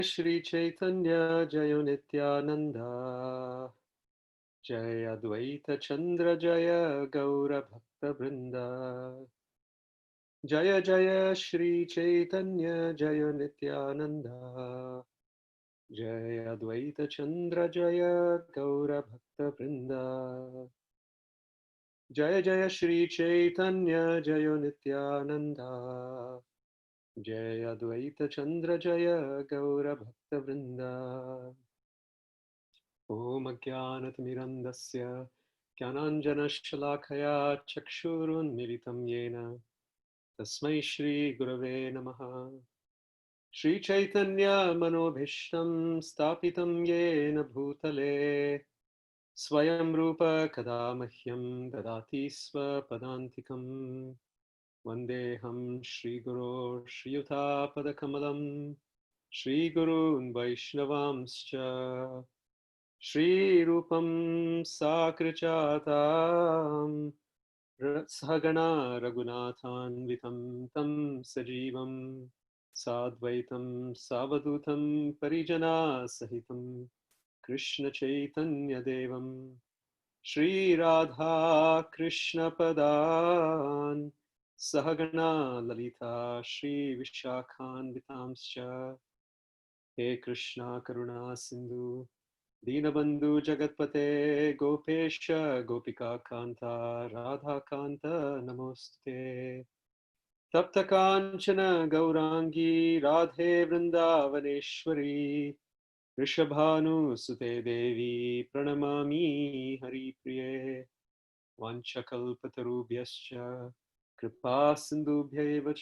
Shri Chaitanya Jaya Nityananda Jaya Advaita Chandra Jaya Gaura Bhakta Vrinda Jaya Jaya Shri Chaitanya Jaya Nityananda Jaya Advaita Chandra Jaya Gaura Bhakta Vrinda Jaya Jaya Shri Chaitanya Jaya Nityananda Jaya Advaita Chandra Jaya Gaura Bhakta Vrinda Om Ajnanatimirandasya Jnananjanashalakaya Chakshurunmilitam Yena Tasmai Shri Gurave Namaha Shri Chaitanya Manobhishtam Stapitam Yena Bhutale Swayam Rupa Kadamahyam Dadati Swapadantikam Vandeham Shri Guru Shri Yuta Padakamalam Shri Gurun Vaishnavamscha Shri Rupam Sakrachatam Sahagana Raghunathan Vitam Tam Sajivam Sadvaitam Savadutam Parijana Sahitam Krishna Chaitanya Devam Shri Radha Krishna Padan Sahagana Lalita Shri Vishakhan Vitamscha He Krishna Karuna Sindhu Dinabandhu Jagatpate Gopesha Gopika Kanta Radha Kanta Namoste Tapta Kanchana Gaurangi Radhe Vrindavaneshwari Rishabhanu Sute Devi Pranamami Hari Priye Vanchakalpatarubhyascha Kripa Sindhubhyaeva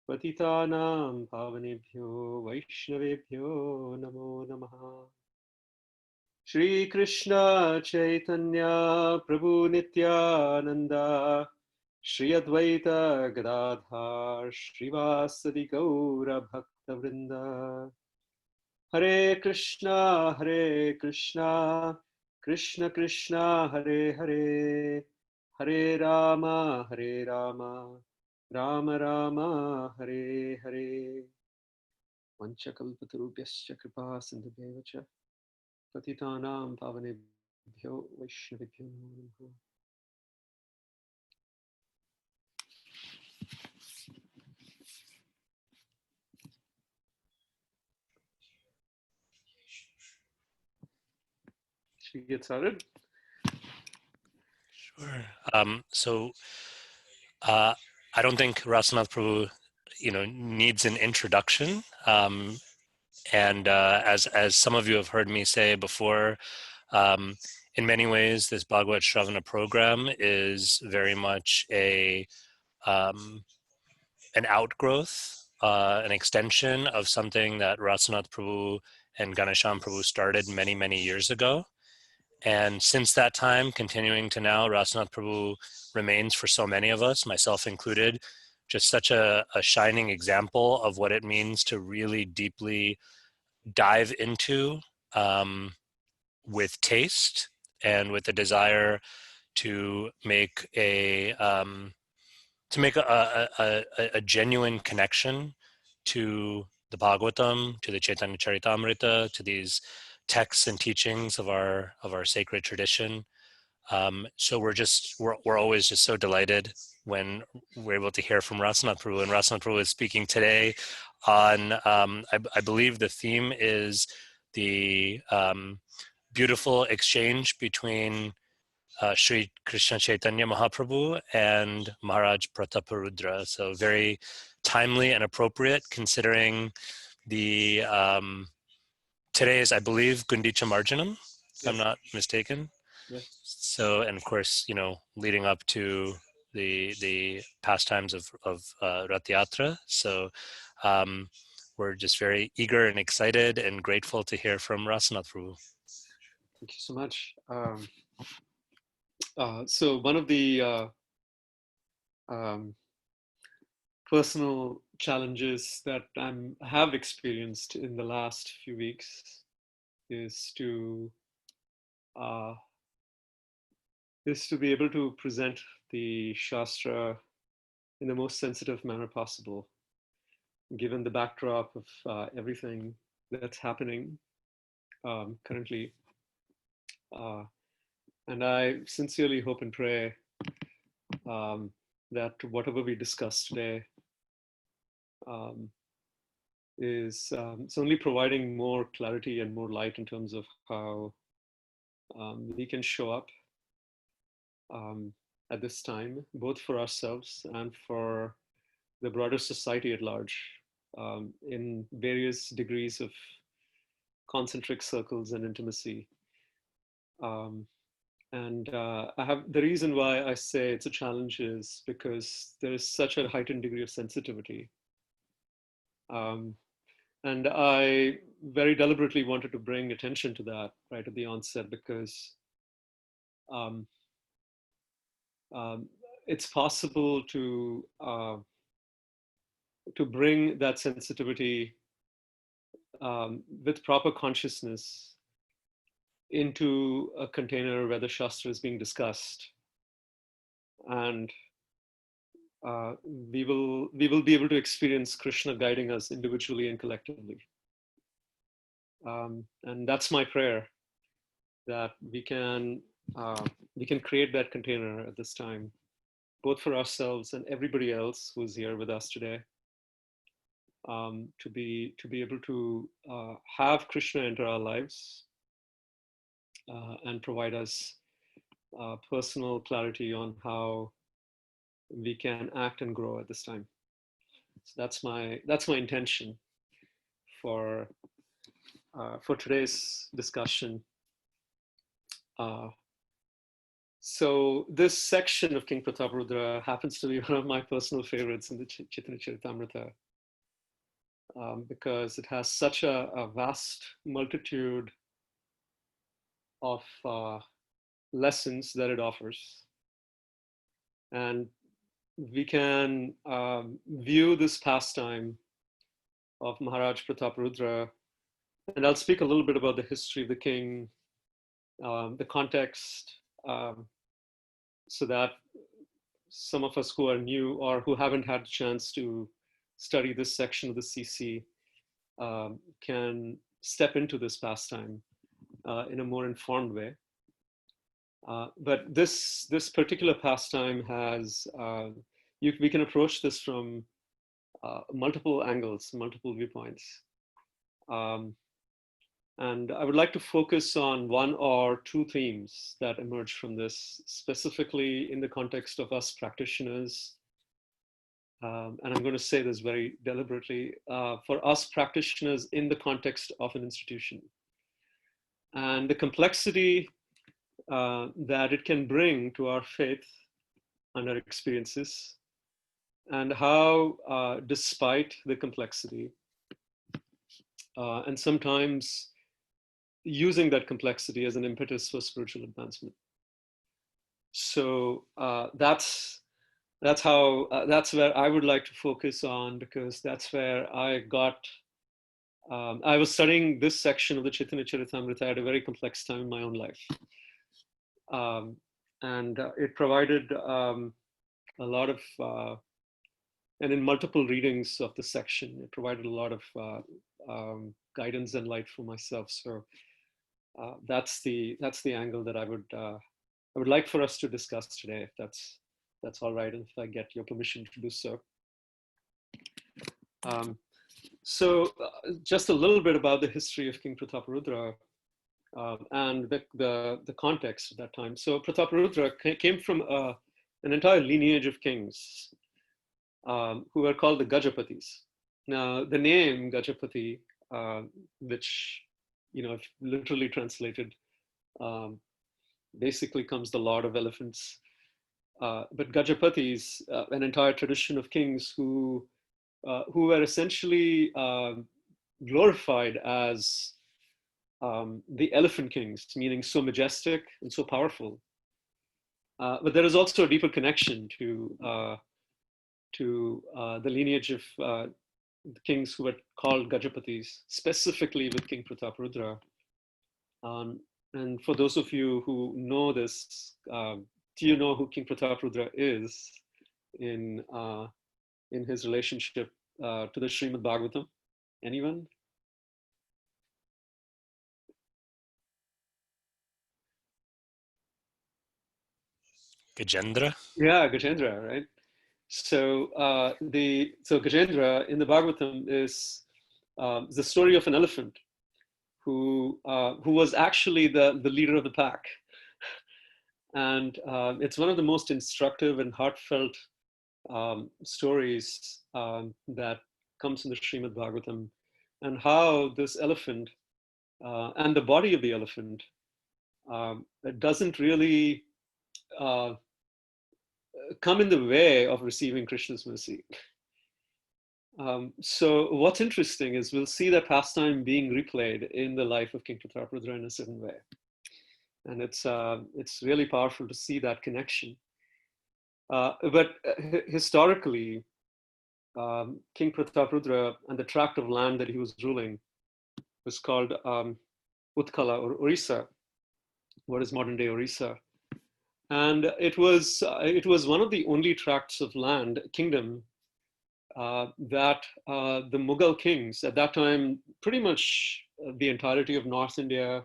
Patitanam Pavanebhyo Vaishnavebhyo Namo Namaha Shri Krishna Chaitanya Prabhu Nityananda Shri Advaita Gadadhar Srivasadi Gaura Bhakta Vrinda Hare Krishna Krishna Krishna Hare Hare Hare Rama Rama Rama Hare Hare Vanchakalpatarubhyascha Kripa Sindhubhyevacha Patitanam Pavanebhyo Vaishnavibhyo Namo. Should we get started? Sure. I don't think Rasanath Prabhu, needs an introduction. As some of you have heard me say before, in many ways, this Bhagavat-Sravana program is very much an outgrowth, an extension of something that Rasanath Prabhu and Ganesham Prabhu started many, many years ago. And since that time, continuing to now, Rasanath Prabhu remains for so many of us, myself included, just such a shining example of what it means to really deeply dive into with taste and with a desire to make a genuine connection to the Bhagavatam, to the Chaitanya Charitamrita, to these texts and teachings of our sacred tradition. So we're always just so delighted when we're able to hear from Rasanath Prabhu. And Rasanath Prabhu is speaking today on, I believe the theme is the beautiful exchange between Sri Krishna Chaitanya Mahaprabhu and Maharaj Prataparudra. So very timely and appropriate considering the today's, I believe, Gundicha Marjanam, if I'm not mistaken. Yes. So, and of course, leading up to the pastimes of Rath Yatra. So we're just very eager and excited and grateful to hear from Rasanath Prabhu. Thank you so much. So one of the personal challenges that I have experienced in the last few weeks is to be able to present the Shastra in the most sensitive manner possible, given the backdrop of everything that's happening currently. Uh, and I sincerely hope and pray um, that whatever we discuss today um, is it's only providing more clarity and more light in terms of how we can show up um, at this time, both for ourselves and for the broader society at large, in various degrees of concentric circles and intimacy. Um, and I have the reason why I say it's a challenge is because there is such a heightened degree of sensitivity. Um, and I very deliberately wanted to bring attention to that right at the onset because um, um, it's possible to bring that sensitivity with proper consciousness into a container where the Shastra is being discussed, and we will be able to experience Krishna guiding us individually and collectively. And that's my prayer, that we can create that container at this time, both for ourselves and everybody else who's here with us today, to be able to have Krishna enter our lives and provide us personal clarity on how we can act and grow at this time. So that's my intention for today's discussion. Uh, so this section of King Prataparudra happens to be one of my personal favorites in the Chaitanya Charitamrita, because it has such a vast multitude of lessons that it offers. And we can view this pastime of Maharaj Prataparudra, and I'll speak a little bit about the history of the king, the context, so that some of us who are new or who haven't had a chance to study this section of the CC can step into this pastime in a more informed way. But this particular pastime has we can approach this from multiple angles, multiple viewpoints. And I would like to focus on one or two themes that emerge from this, specifically in the context of us practitioners. And I'm going to say this very deliberately, for us practitioners in the context of an institution. And the complexity that it can bring to our faith and our experiences, and how, despite the complexity, and sometimes using that complexity as an impetus for spiritual advancement. So that's that's where I would like to focus on, because that's where I got. I was studying this section of the Chaitanya Charitamrita at a very complex time in my own life, and it provided a lot of, and in multiple readings of the section, it provided a lot of guidance and light for myself. So that's the angle that I would like for us to discuss today, if that's all right, and if I get your permission to do so. So just a little bit about the history of King Prataparudra and the context at that time. So Prataparudra came from an entire lineage of kings who were called the Gajapatis. Now, the name Gajapati, which, if literally translated, basically comes the Lord of Elephants. But Gajapatis, an entire tradition of kings who were essentially glorified as the elephant kings, meaning so majestic and so powerful. But there is also a deeper connection to the lineage of the kings who were called Gajapatis, specifically with King Prataparudra. And for those of you who know this, do you know who King Prataparudra is in his relationship to the Srimad Bhagavatam? Anyone? Gajendra. Yeah, Gajendra, right? So so Gajendra in the Bhagavatam is the story of an elephant who was actually the leader of the pack, and it's one of the most instructive and heartfelt stories that comes in the Srimad Bhagavatam, and how this elephant and the body of the elephant doesn't really uh, come in the way of receiving Krishna's mercy. So what's interesting is we'll see that pastime being replayed in the life of King Prataparudra in a certain way. And it's really powerful to see that connection. But historically, King Prataparudra and the tract of land that he was ruling was called Utkala or Orissa, what is modern day Orissa. And it was one of the only tracts of land, kingdom, that the Mughal kings at that time, pretty much the entirety of North India,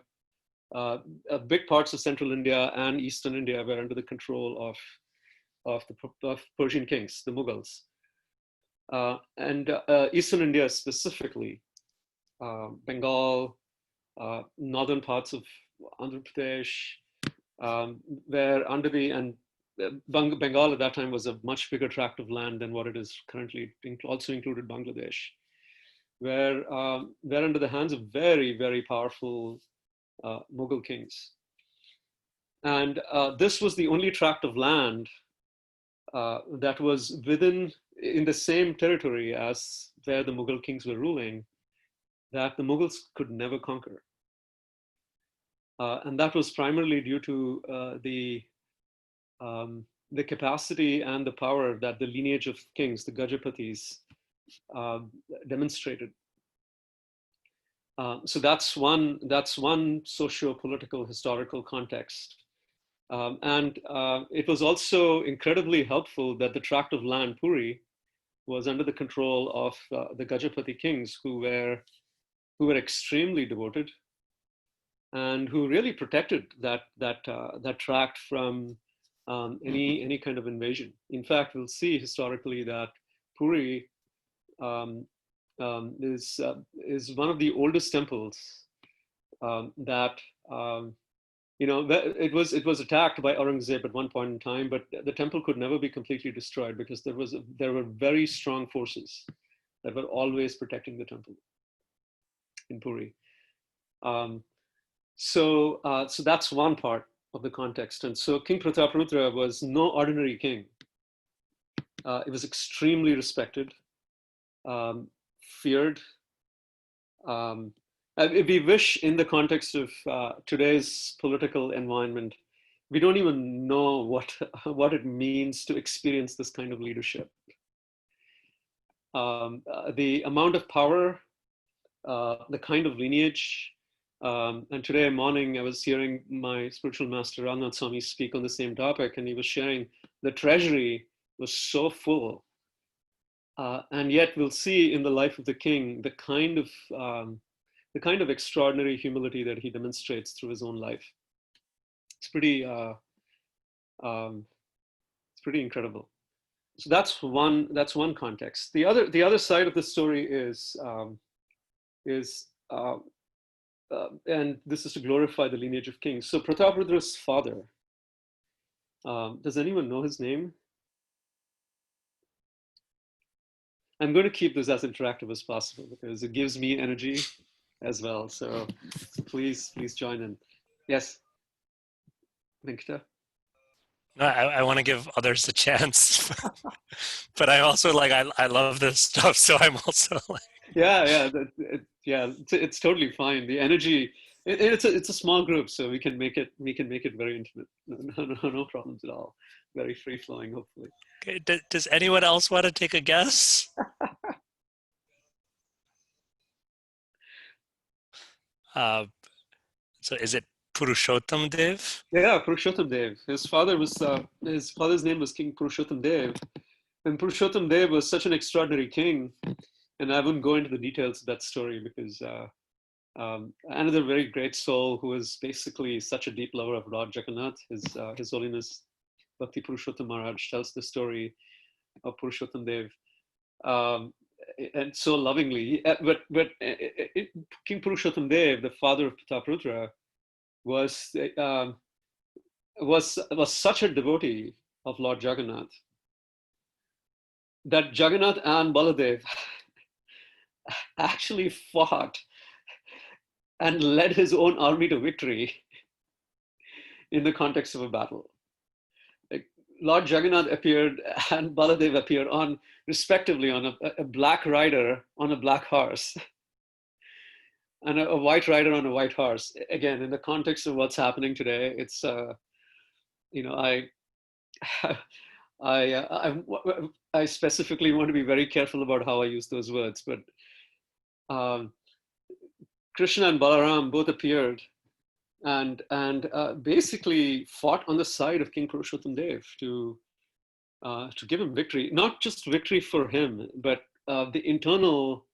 big parts of Central India and Eastern India were under the control of Persian kings, the Mughals. And Eastern India specifically, Bengal, northern parts of Andhra Pradesh, were under and Bengal at that time was a much bigger tract of land than what it is currently, also included Bangladesh, where they're under the hands of very, very powerful Mughal kings. And this was the only tract of land that was in the same territory as where the Mughal kings were ruling, that the Mughals could never conquer. And that was primarily due to the capacity and the power that the lineage of kings, the Gajapatis, demonstrated. So that's one socio-political historical context. And it was also incredibly helpful that the tract of land, Puri, was under the control of the Gajapati kings, who were extremely devoted and who really protected that tract from any kind of invasion. In fact, we'll see historically that Puri is one of the oldest temples that it was attacked by Aurangzeb at one point in time, but the temple could never be completely destroyed because there were very strong forces that were always protecting the temple in Puri. So that's one part of the context. And so King Prataparudra was no ordinary king. He was extremely respected, feared. We wish, in the context of today's political environment, we don't even know what it means to experience this kind of leadership. The amount of power, the kind of lineage. And today morning, I was hearing my spiritual master, Rasanath Swami, speak on the same topic, and he was sharing the treasury was so full. And yet we'll see in the life of the king the kind of extraordinary humility that he demonstrates through his own life. It's pretty incredible. So that's one context. The other side of the story is and this is to glorify the lineage of kings. So Prataparudra's father, does anyone know his name? I'm going to keep this as interactive as possible because it gives me energy as well. So please join in. Yes, Venkata? No, I want to give others a chance, but I also I love this stuff, so I'm also like. Yeah, it's totally fine. The energy, it's a small group, so we can make it very intimate. No problems at all. Very free flowing, hopefully. Okay, does anyone else want to take a guess? So is it Purushottam Dev? Yeah, Purushottam Dev. His father's name was King Purushottam Dev, and Purushottam Dev was such an extraordinary king. And I wouldn't go into the details of that story because another very great soul who was basically such a deep lover of Lord Jagannath, His Holiness Bhakti Purushottam Maharaj tells the story of Purushottam Dev, um, and so lovingly. King Purushottam Dev, the father of Prataparudra, was was such a devotee of Lord Jagannath that Jagannath and Baladev actually fought and led his own army to victory in the context of a battle. Like, Lord Jagannath appeared and Baladev appeared on, respectively, on a black rider on a black horse and a white rider on a white horse. Again, in the context of what's happening today, it's I I specifically want to be very careful about how I use those words, but um, Krishna and Balaram both appeared and basically fought on the side of King Purushottam Dev to give him victory. Not just victory for him, but the internal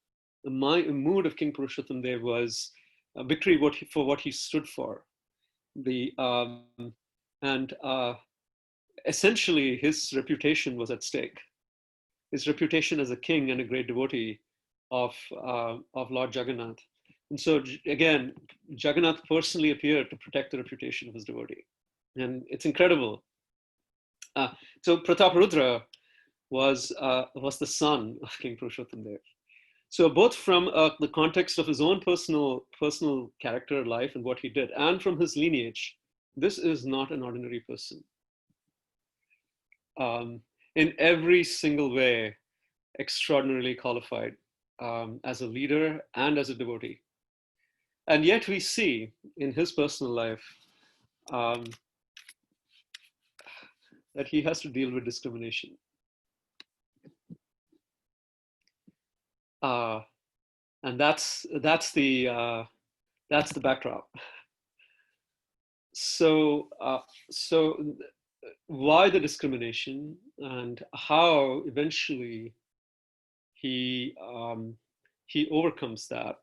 mood of King Purushottam Dev was victory for what he stood for. And essentially, his reputation was at stake. His reputation as a king and a great devotee of Lord Jagannath. And so again, Jagannath personally appeared to protect the reputation of his devotee. And it's incredible. So Prataparudra was the son of King Purushottam Dev. So both from the context of his own personal character, life, and what he did, and from his lineage, this is not an ordinary person. In every single way, extraordinarily qualified as a leader and as a devotee. And yet we see in his personal life that he has to deal with discrimination. And that's the backdrop. So why the discrimination, and how eventually he overcomes that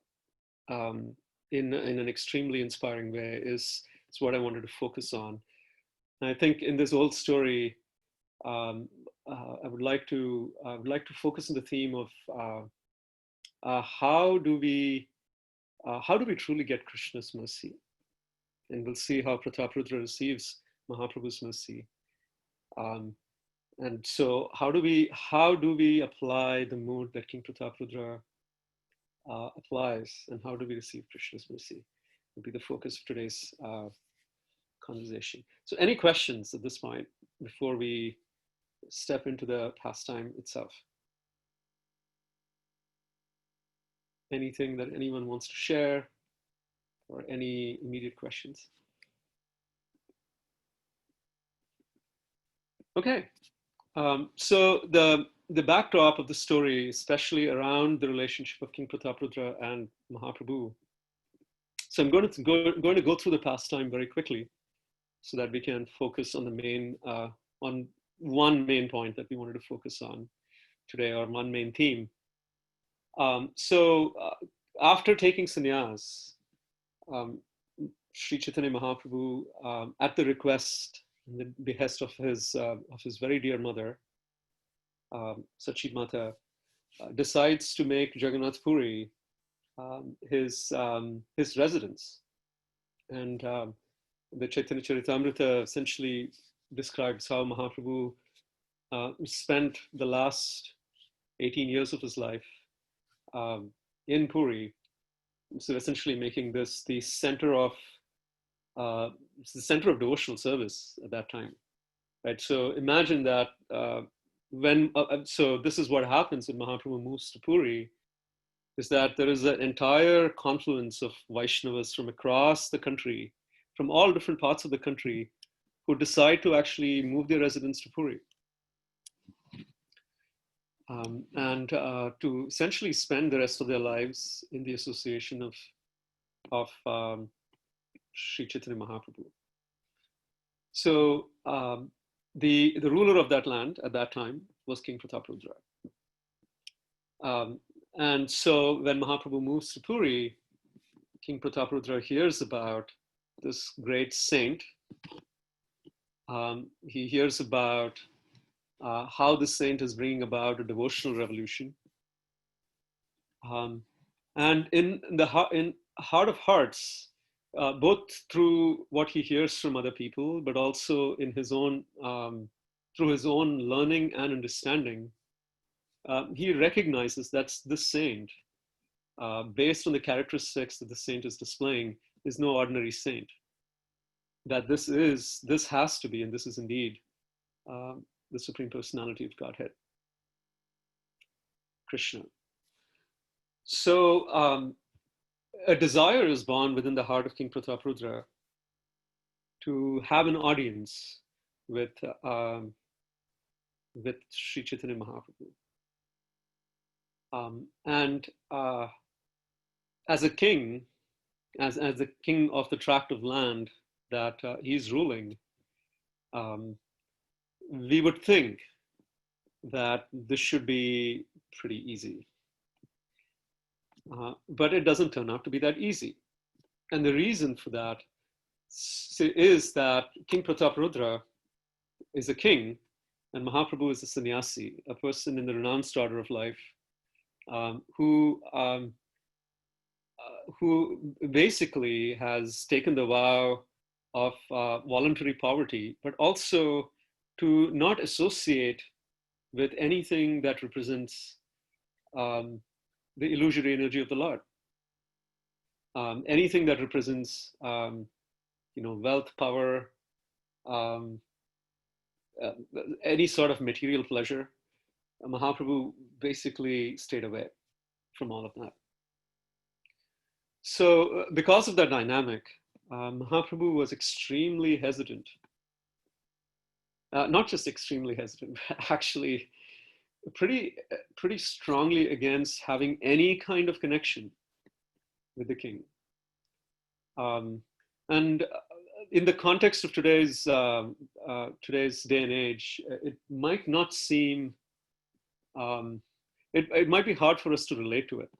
in an extremely inspiring way is what I wanted to focus on. And I think in this old story, I would like to focus on the theme of how do we truly get Krishna's mercy, and we'll see how Prataparudra receives Mahaprabhu's mercy. And so, how do we apply the mood that King Prataparudra applies, and how do we receive Krishna's mercy? Will be the focus of today's conversation. So, any questions at this point before we step into the pastime itself? Anything that anyone wants to share, or any immediate questions? Okay. So the backdrop of the story, especially around the relationship of King Prataparudra and Mahaprabhu. So I'm going to go through the pastime very quickly, so that we can focus on the main on one main point that we wanted to focus on today, or one main theme. After taking sannyas, Sri Chaitanya Mahaprabhu, at the request and the behest of his very dear mother, Sachid Mata, decides to make Jagannath Puri his residence. And the Chaitanya Charitamrita essentially describes how Mahaprabhu spent the last 18 years of his life in Puri. So essentially making this the center of devotional service at that time, right? So imagine that so this is what happens when Mahaprabhu moves to Puri, is that there is an entire confluence of Vaishnavas from across the country, from all different parts of the country, who decide to actually move their residence to Puri. And to essentially spend the rest of their lives in the association of Sri Chaitanya Mahaprabhu. So the ruler of that land at that time was King Prataparudra. And so when Mahaprabhu moves to Puri, King Prataparudra hears about this great saint He hears about how the saint is bringing about a devotional revolution. And in heart of hearts, both through what he hears from other people, but also in his own through his own learning and understanding, he recognizes that this saint, based on the characteristics that the saint is displaying, is no ordinary saint. That this has to be, and this is indeed the Supreme Personality of Godhead, Krishna. So a desire is born within the heart of King Prataprudra to have an audience with Sri Chaitanya Mahaprabhu. And as a king, as the king of the tract of land that he's ruling, we would think that this should be pretty easy. But it doesn't turn out to be that easy. And the reason for that is that King Prataprudra is a king and Mahaprabhu is a sannyasi, a person in the renounced order of life, who basically has taken the vow of voluntary poverty, but also to not associate with anything that represents the illusory energy of the Lord. Anything that represents, wealth, power, any sort of material pleasure, Mahaprabhu basically stayed away from all of that. So because of that dynamic, Mahaprabhu was extremely hesitant. Not just extremely hesitant, actually pretty strongly against having any kind of connection with the king. And in the context of today's day and age, it might not seem, it might be hard for us to relate to it.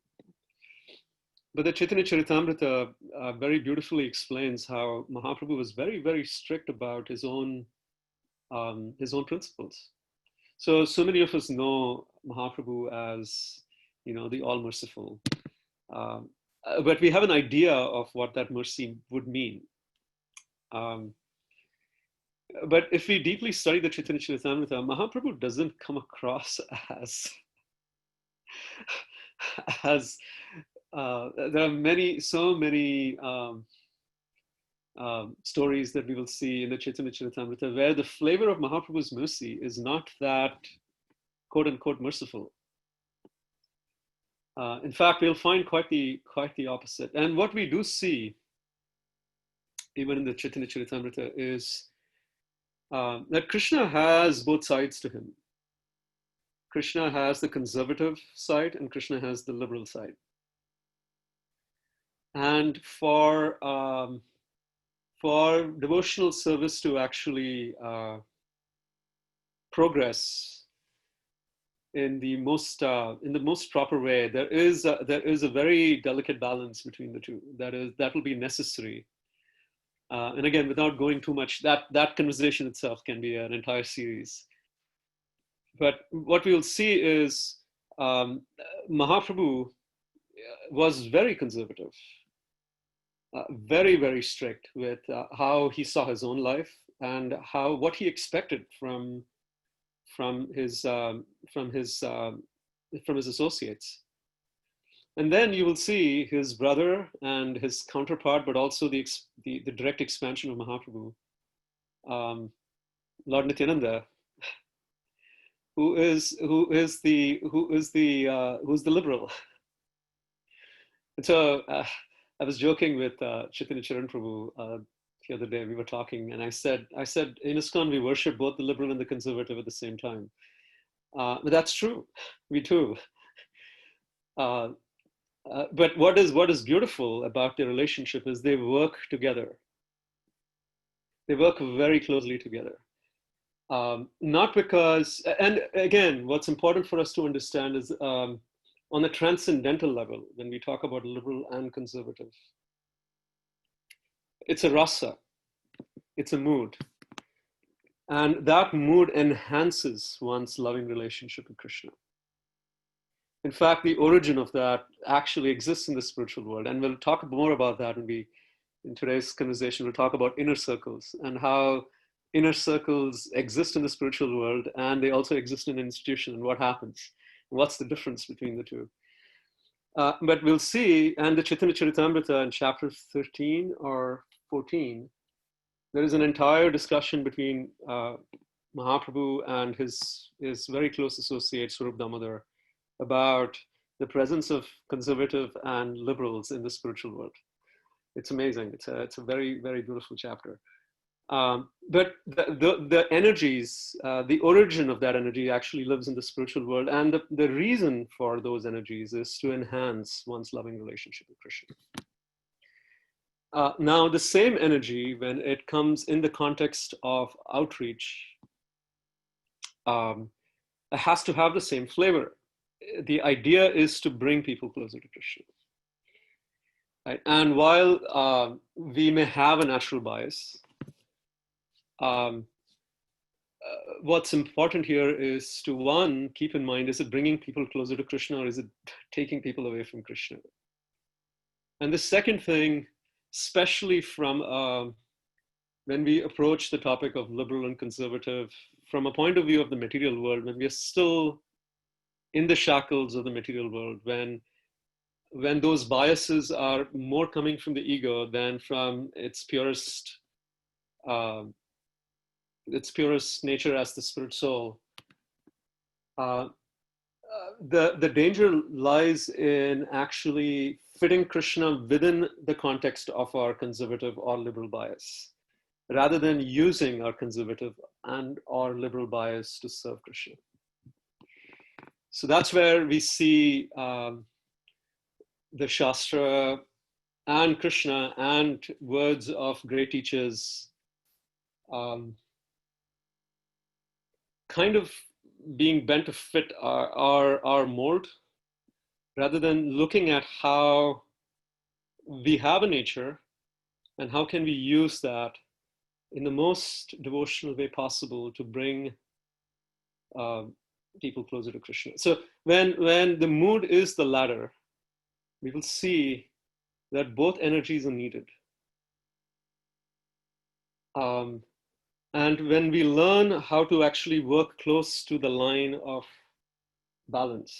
But the Chaitanya Charitamrita very beautifully explains how Mahaprabhu was very, very strict about his own principles. So many of us know Mahaprabhu as, the all-merciful. But we have an idea of what that mercy would mean. But if we deeply study the Chaitanya Charitamrita, Mahaprabhu doesn't come across as there are so many stories that we will see in the Chaitanya Charitamrita where the flavor of Mahaprabhu's mercy is not that quote unquote merciful. In fact, we'll find quite the opposite. And what we do see, even in the Chaitanya Charitamrita, is that Krishna has both sides to him. Krishna has the conservative side and Krishna has the liberal side. And for devotional service to actually progress in the most proper way, there is a very delicate balance between the two. That will be necessary. And again, without going too much, that conversation itself can be an entire series. But what we will see is Mahaprabhu was very conservative, very, very strict with how he saw his own life and what he expected from his associates. And then you will see his brother and his counterpart, but also the direct expansion of Mahaprabhu, Lord Nityananda, who's the liberal. And so I was joking with Chaitanya Charitamrita the other day. We were talking, and I said, in ISKCON we worship both the liberal and the conservative at the same time. But that's true, we do. But what is beautiful about their relationship is they work together. They work very closely together. Not because, and again, what's important for us to understand is on a transcendental level, when we talk about liberal and conservative, it's a rasa, it's a mood. And that mood enhances one's loving relationship with Krishna. In fact, the origin of that actually exists in the spiritual world. And we'll talk more about that in today's conversation. We'll talk about inner circles and how inner circles exist in the spiritual world, and they also exist in an institution, and what happens. What's the difference between the two? But we'll see, and the Chaitanya Charitamrita in chapter 13 or 14, there is an entire discussion between Mahaprabhu and his very close associate, Swarup Damodar, about the presence of conservative and liberals in the spiritual world. It's amazing. It's a very, very beautiful chapter. But the energies, the origin of that energy actually lives in the spiritual world. And the reason for those energies is to enhance one's loving relationship with Krishna. Now, the same energy, when it comes in the context of outreach, it has to have the same flavor. The idea is to bring people closer to Krishna. Right? And while we may have a natural bias, what's important here is to, one, keep in mind, is it bringing people closer to Krishna, or is it taking people away from Krishna? And the second thing, especially from when we approach the topic of liberal and conservative from a point of view of the material world, when we are still in the shackles of the material world, when those biases are more coming from the ego than from its purest nature as the spirit soul, the danger lies in actually fitting Krishna within the context of our conservative or liberal bias, rather than using our conservative and or liberal bias to serve Krishna. So that's where we see the Shastra and Krishna and words of great teachers kind of being bent to fit our mold, rather than looking at how we have a nature and how can we use that in the most devotional way possible to bring people closer to Krishna. So when the mood is the latter, we will see that both energies are needed. And when we learn how to actually work close to the line of balance,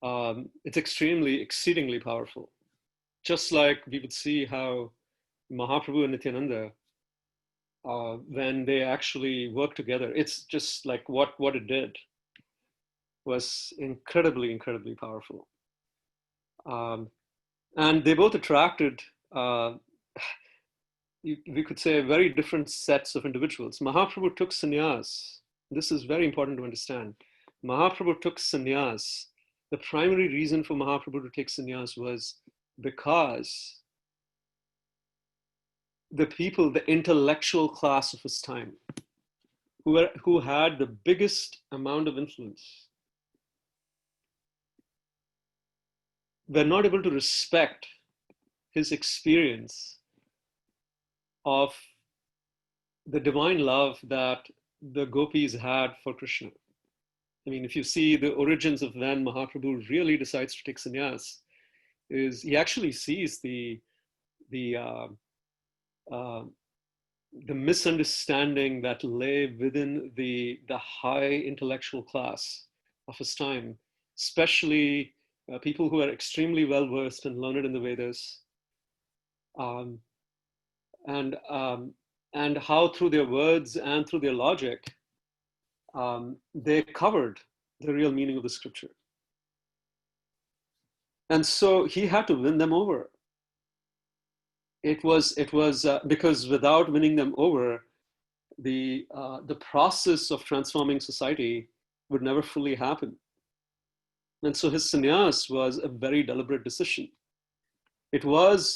it's exceedingly powerful. Just like we would see how Mahaprabhu and Nityananda, when they actually work together, it's just like what it did was incredibly powerful. And they both attracted, we could say, very different sets of individuals. Mahaprabhu took sannyas. This is very important to understand. Mahaprabhu took sannyas. The primary reason for Mahaprabhu to take sannyas was because the people, the intellectual class of his time, who had the biggest amount of influence, were not able to respect his experience of the divine love that the gopis had for Krishna. I mean, if you see the origins of when Mahaprabhu really decides to take sannyas, is he actually sees the misunderstanding that lay within the high intellectual class of his time, especially people who are extremely well versed and learned in the Vedas, and how through their words and through their logic, they covered the real meaning of the scripture. And so he had to win them over. It was because without winning them over, the process of transforming society would never fully happen. And so his sannyas was a very deliberate decision. It was,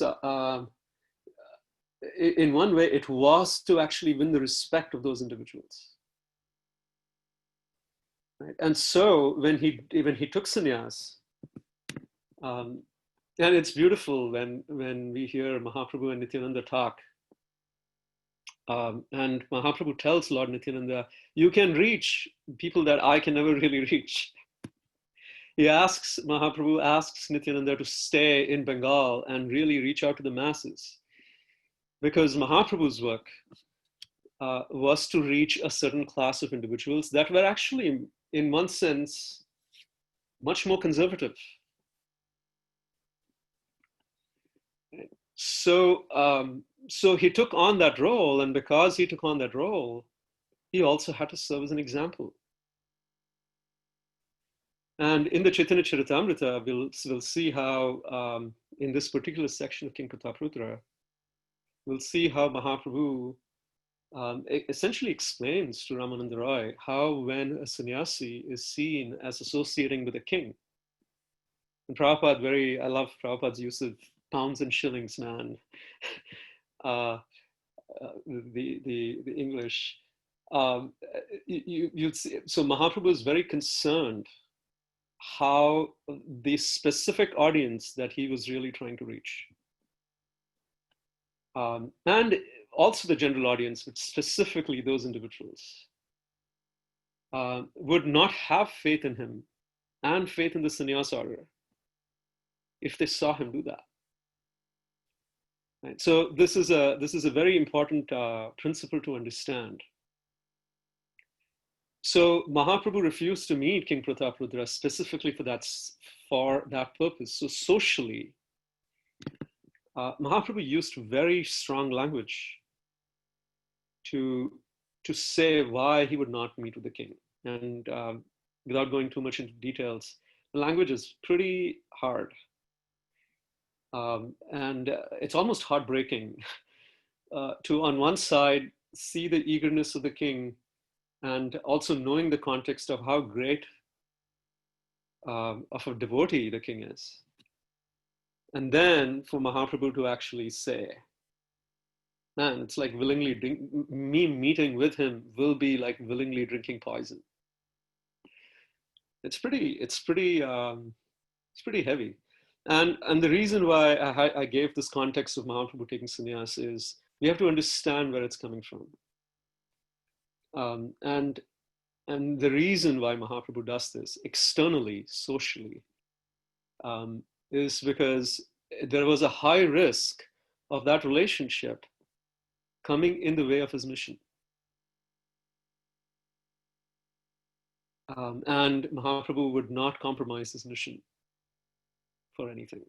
in one way, it was to actually win the respect of those individuals. Right? And so when he took sannyas, and it's beautiful when we hear Mahaprabhu and Nityananda talk. And Mahaprabhu tells Lord Nityananda, you can reach people that I can never really reach. Mahaprabhu asks Nityananda to stay in Bengal and really reach out to the masses. Because Mahaprabhu's work was to reach a certain class of individuals that were actually, in one sense, much more conservative. So he took on that role, and because he took on that role, he also had to serve as an example. And in the Chaitanya Charitamrita, we'll see how, in this particular section of King Prataparudra, we'll see how Mahaprabhu essentially explains to Ramananda Roy how when a sannyasi is seen as associating with a king. And Prabhupada, I love Prabhupada's use of pounds and shillings, man. The English. You'd see, so Mahaprabhu is very concerned how the specific audience that he was really trying to reach. And also the general audience, but specifically those individuals, would not have faith in him and faith in the sannyasa order if they saw him do that. Right? So this is a very important principle to understand. So Mahaprabhu refused to meet King Prataparudra specifically for that purpose. So socially, Mahaprabhu used very strong language to say why he would not meet with the king. And without going too much into details, the language is pretty hard. And it's almost heartbreaking to, on one side, see the eagerness of the king, and also knowing the context of how great of a devotee the king is. And then for Mahaprabhu to actually say, man, it's like me meeting with him will be like willingly drinking poison. It's pretty heavy. And the reason why I gave this context of Mahaprabhu taking sannyas is we have to understand where it's coming from. And the reason why Mahaprabhu does this externally, socially, is because there was a high risk of that relationship coming in the way of his mission. And Mahaprabhu would not compromise his mission for anything.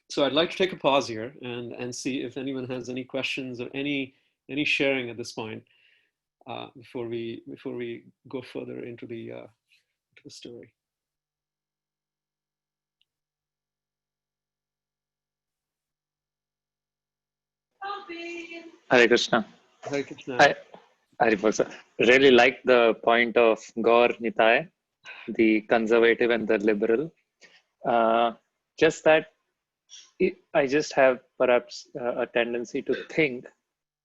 So I'd like to take a pause here and see if anyone has any questions or any sharing at this point before we go further into the story. Hare Krishna. Hare Krishna. Hare sir. Really like the point of Gaur Nitai, the conservative and the liberal. Just that I just have perhaps a tendency to think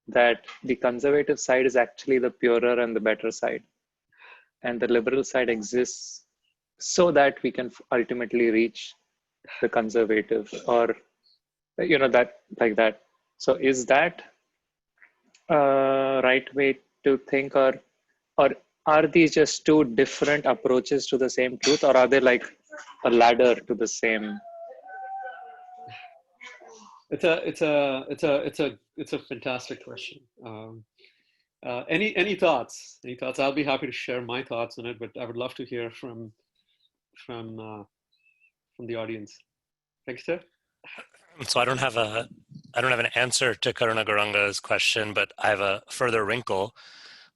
that the conservative side is actually the purer and the better side, and the liberal side exists so that we can ultimately reach the conservative, or that like that. So is that right way to think, or are these just two different approaches to the same truth, or are they like a ladder to the same? It's a fantastic question. Any thoughts? Any thoughts? I'll be happy to share my thoughts on it, but I would love to hear from the audience. Thanks, sir. So I don't have an answer to Karuna Gauranga's question, but I have a further wrinkle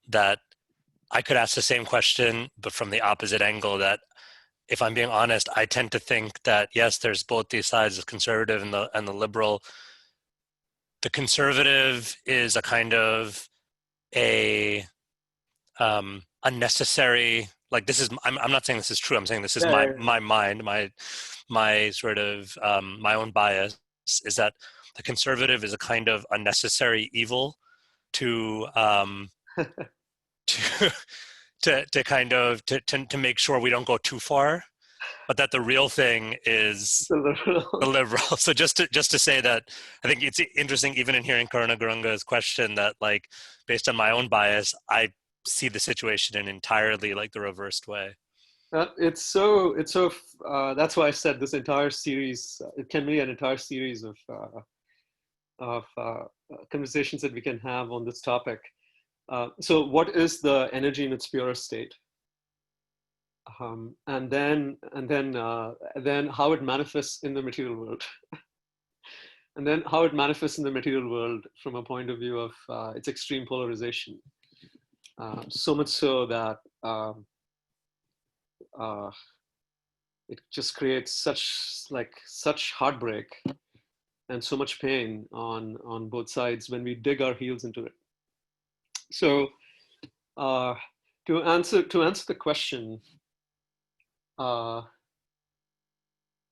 that I could ask the same question, but from the opposite angle. That, if I'm being honest, I tend to think that yes, there's both these sides, the conservative and the liberal. The conservative is a kind of a unnecessary, like, this is, I'm not saying this is true. I'm saying this is my mind, my sort of my own bias is that the conservative is a kind of unnecessary evil to to kind of to make sure we don't go too far. but that the real thing is the liberal. the liberal. So just to say that, I think it's interesting, even in hearing Karuna Gurunga's question, that like based on my own bias, I see the situation in entirely like the reversed way. It's so that's why I said this entire series, it can be an entire series of conversations that we can have on this topic. So what is the energy in its purest state? And then how it manifests in the material world. And then how it manifests in the material world from a point of view of its extreme polarization. So much so that it just creates such heartbreak and so much pain on both sides when we dig our heels into it. So to answer the question,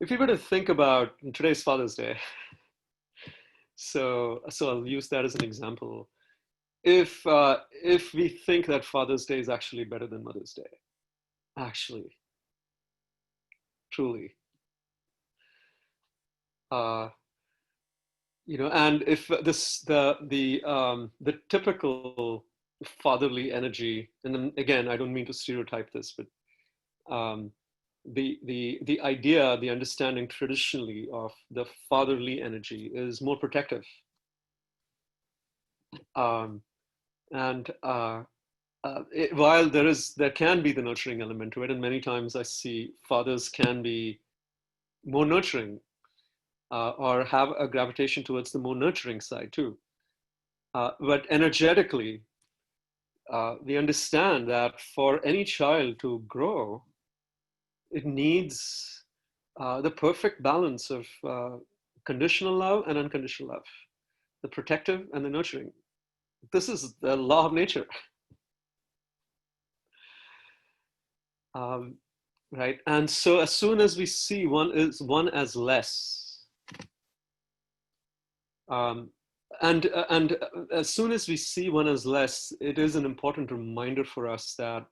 if you were to think about today's Father's Day, so I'll use that as an example. If we think that Father's Day is actually better than Mother's Day, actually, truly, and if the typical fatherly energy, and then again, I don't mean to stereotype this, but the idea, the understanding traditionally of the fatherly energy is more protective, and while there can be the nurturing element to it, and many times I see fathers can be more nurturing, or have a gravitation towards the more nurturing side too. But energetically, we understand that for any child to grow, it needs the perfect balance of conditional love and unconditional love, the protective and the nurturing. This is the law of nature. Right? And so as soon as we see one as less, and as soon as we see one as less, it is an important reminder for us that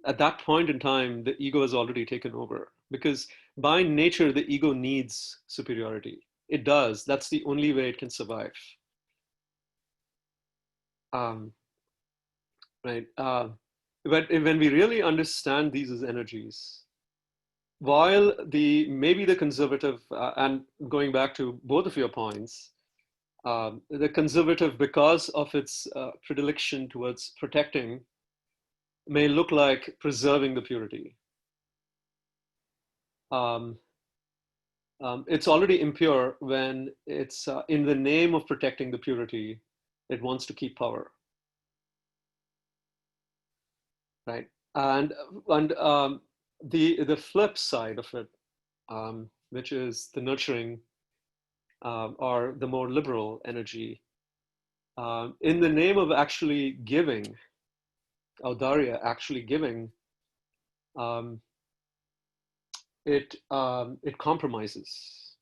at that point in time, the ego has already taken over, because by nature, the ego needs superiority. It does. That's the only way it can survive. Right? But when we really understand these as energies, while maybe the conservative, and going back to both of your points, the conservative, because of its predilection towards protecting, may look like preserving the purity. It's already impure when it's in the name of protecting the purity, it wants to keep power. Right? And the flip side of it, which is the nurturing, or the more liberal energy, in the name of actually giving, audarya, actually giving, it compromises,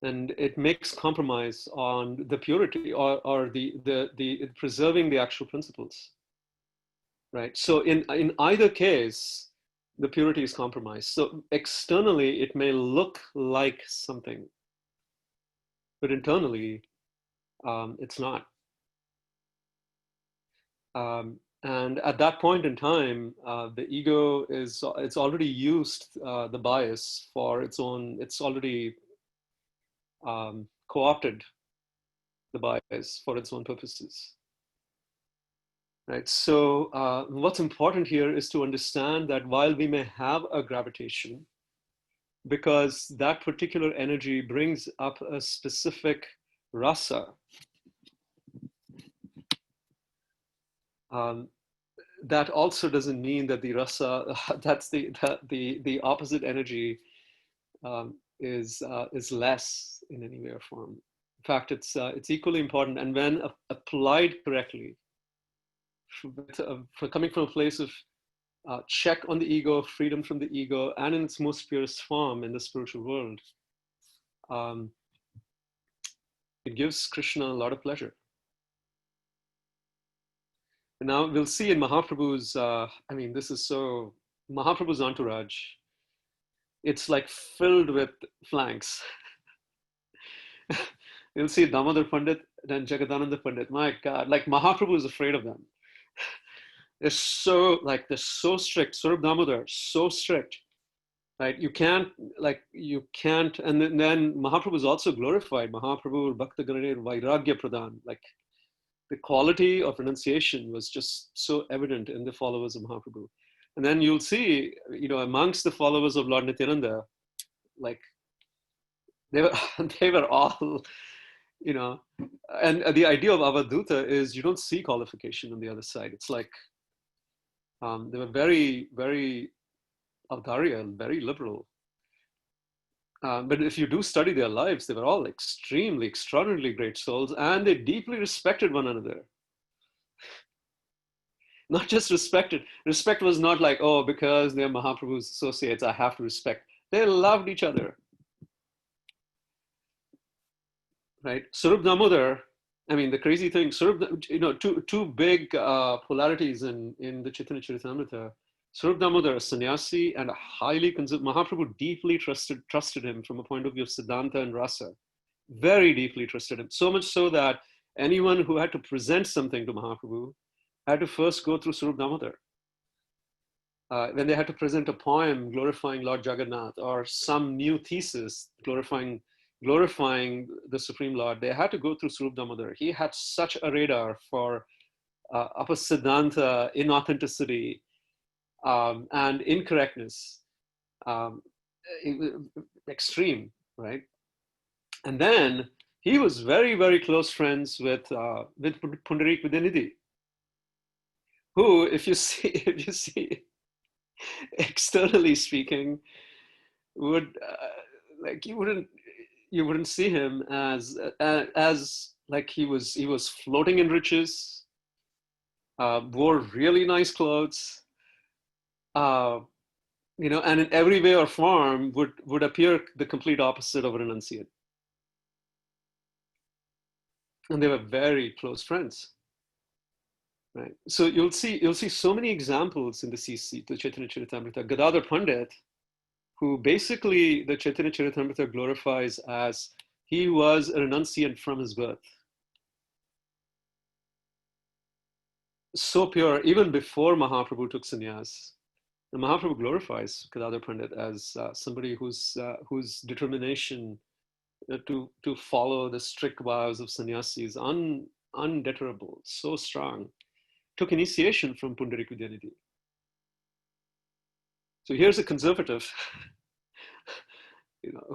and it makes compromise on the purity, or the preserving the actual principles. Right? So in either case, the purity is compromised. So externally, it may look like something, but internally, it's not. And at that point in time, the ego it's already used the bias for its own. It's already co-opted the bias for its own purposes. Right. So what's important here is to understand that while we may have a gravitation, because that particular energy brings up a specific rasa, that also doesn't mean that the rasa, that's the opposite energy, is less in any way or form. In fact, it's equally important, and when applied correctly, for coming from a place of check on the ego, freedom from the ego, and in its most purest form in the spiritual world, it gives Krishna a lot of pleasure. Now we'll see in Mahaprabhu's, I mean, this is so, Mahaprabhu's entourage, it's like filled with flanks. You'll see Damodar Pandit and Jagadananda Pandit. My God, like Mahaprabhu is afraid of them. They're so strict. Swarup Damodar, so strict, right? You can't, and then Mahaprabhu is also glorified. Mahaprabhu, Bhakta Ganadir, Vairagya Pradhan. Like the quality of renunciation was just so evident in the followers of Mahaprabhu. And then you'll see, amongst the followers of Lord Nityananda, like they were, they were all, and the idea of Avaduta is you don't see qualification on the other side. It's like they were very, very Avdharya, very liberal. But if you do study their lives, they were all extremely, extraordinarily great souls, and they deeply respected one another. Not just respected. Respect was not like, oh, because they're Mahaprabhu's associates, I have to respect. They loved each other. Right? Swarup Damodar, I mean, the crazy thing, two big polarities in the Chaitanya Charitamrita. Swarup Damodar, a sannyasi and a highly considered, Mahaprabhu deeply trusted him from a point of view of Siddhanta and Rasa. Very deeply trusted him. So much so that anyone who had to present something to Mahaprabhu had to first go through Swarup Damodar. When they had to present a poem glorifying Lord Jagannath or some new thesis glorifying the Supreme Lord, they had to go through Swarup Damodar. He had such a radar for apasiddhanta, inauthenticity, and incorrectness. Extreme, right? And then he was very, very close friends with Pundarik Vidyanidhi, who, if you see, externally speaking, would you wouldn't see him as like he was floating in riches, wore really nice clothes, and in every way or form would appear the complete opposite of a renunciate. And they were very close friends. Right. So you'll see so many examples in the CC, the Chaitanya Charitamrita. Gadadhar Pandit, who basically the Chaitanya Charitamrita glorifies as he was a renunciant from his birth. So pure, even before Mahaprabhu took sannyas. And Mahaprabhu glorifies Gadadhar Pandit as somebody whose determination to follow the strict vows of sannyasis is undeterrable, so strong. Took initiation from Pundarik Vidyanidhi. So here's a conservative,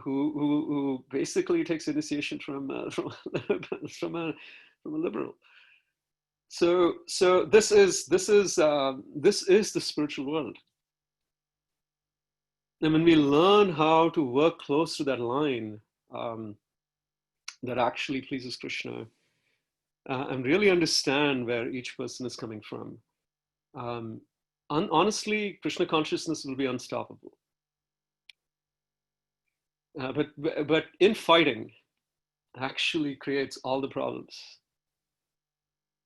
who basically takes initiation from a liberal. So this is the spiritual world. And when we learn how to work close to that line that actually pleases Krishna, and really understand where each person is coming from, honestly, Krishna consciousness will be unstoppable. But infighting actually creates all the problems.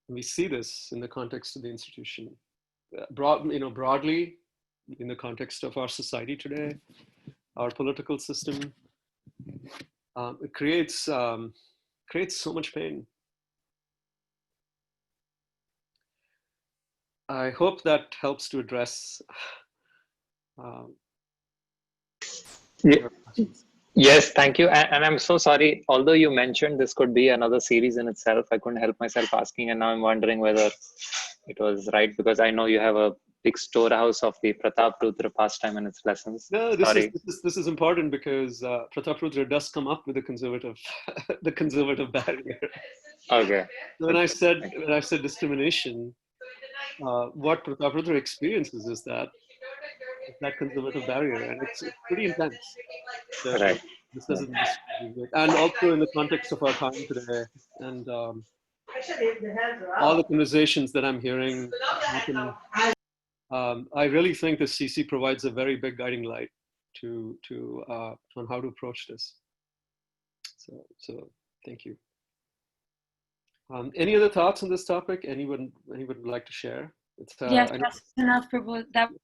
And we see this in the context of the institution, broadly in the context of our society today, our political system. It creates so much pain. I hope that helps to address. Yes, thank you. And I'm so sorry. Although you mentioned this could be another series in itself, I couldn't help myself asking, and now I'm wondering whether it was right, because I know you have a big storehouse of the Pratap Rudra pastime and its lessons. No, this is important because Pratap Rudra does come up with the conservative barrier. Okay. So when I said discrimination, what Pratap Rudra experiences is that conservative barrier, and it's pretty intense. So Right. this doesn't, and also in the context of our time today, and all the conversations that I'm hearing happen, I really think the CC provides a very big guiding light to on how to approach this. So thank you. Any other thoughts on this topic? Anyone would like to share? It's, Yes, I know. Rasanath Prabhu, that was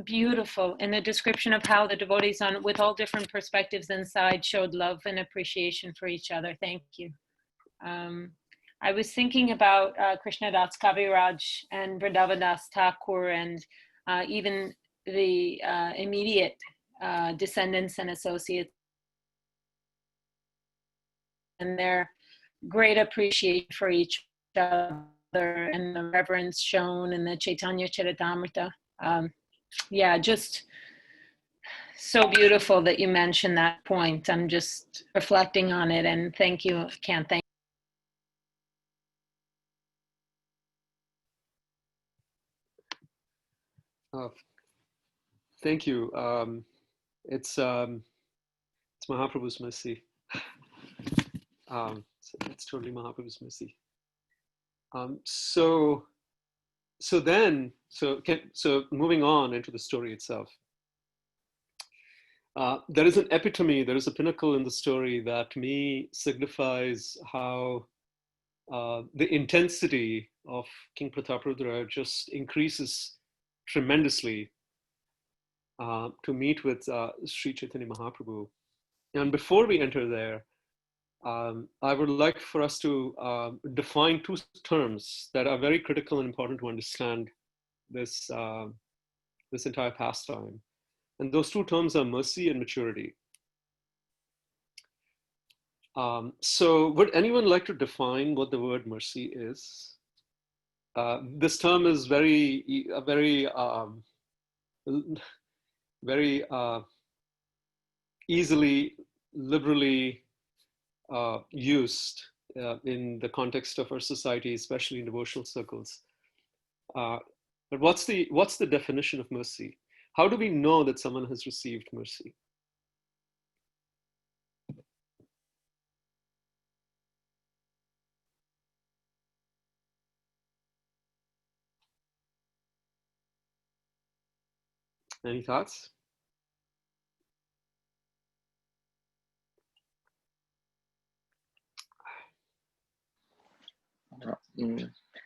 beautiful. In the description of how the devotees with all different perspectives inside showed love and appreciation for each other. Thank you. I was thinking about Krishnadas Kaviraj and Vrindavadas Thakur and even the immediate descendants and associates and their great appreciation for each other and the reverence shown in the Chaitanya Charitamrita. Yeah, just so beautiful that you mentioned that point. I'm just reflecting on it, and thank you. Can't thank. Thank you. It's Mahaprabhu's mercy. So it's totally Mahaprabhu's mercy. So moving on into the story itself. There is an epitome, there is a pinnacle in the story that to me signifies how the intensity of King Prataparudra just increases tremendously to meet with Sri Chaitanya Mahaprabhu. And before we enter there, I would like for us to define two terms that are very critical and important to understand this, this entire pastime. And those two terms are mercy and maturity. So would anyone like to define what the word mercy is? This term is very easily, liberally used in the context of our society, especially in devotional circles. But what's the definition of mercy? How do we know that someone has received mercy? Any thoughts?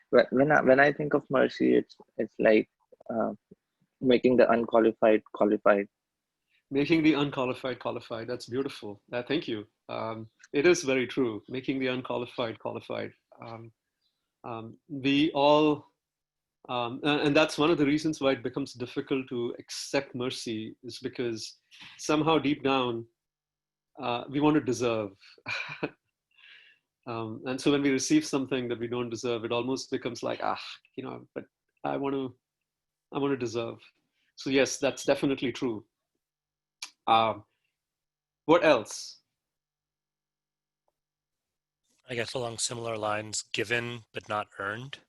When I think of mercy, it's like making the unqualified qualified. Making the unqualified qualified. That's beautiful. Thank you. It is very true. Making the unqualified qualified. We all, and that's one of the reasons why it becomes difficult to accept mercy, is because somehow deep down we want to deserve. And so when we receive something that we don't deserve, it almost becomes like, but I want to deserve. So yes, that's definitely true. What else? I guess along similar lines, given but not earned.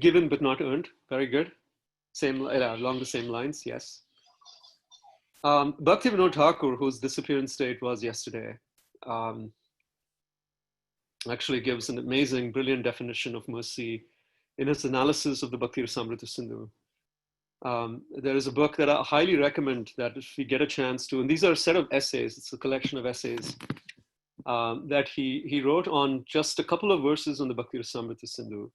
Given but not earned. Very good. Along the same lines, yes. Bhakti Thakur, whose disappearance date was yesterday, actually gives an amazing, brilliant definition of mercy in his analysis of the Bhakti Rasamrita Sindhu. There is a book that I highly recommend that if we get a chance to, and these are a set of essays, it's a collection of essays that he wrote on just a couple of verses on the Bhakti Rasamrita Sindhu,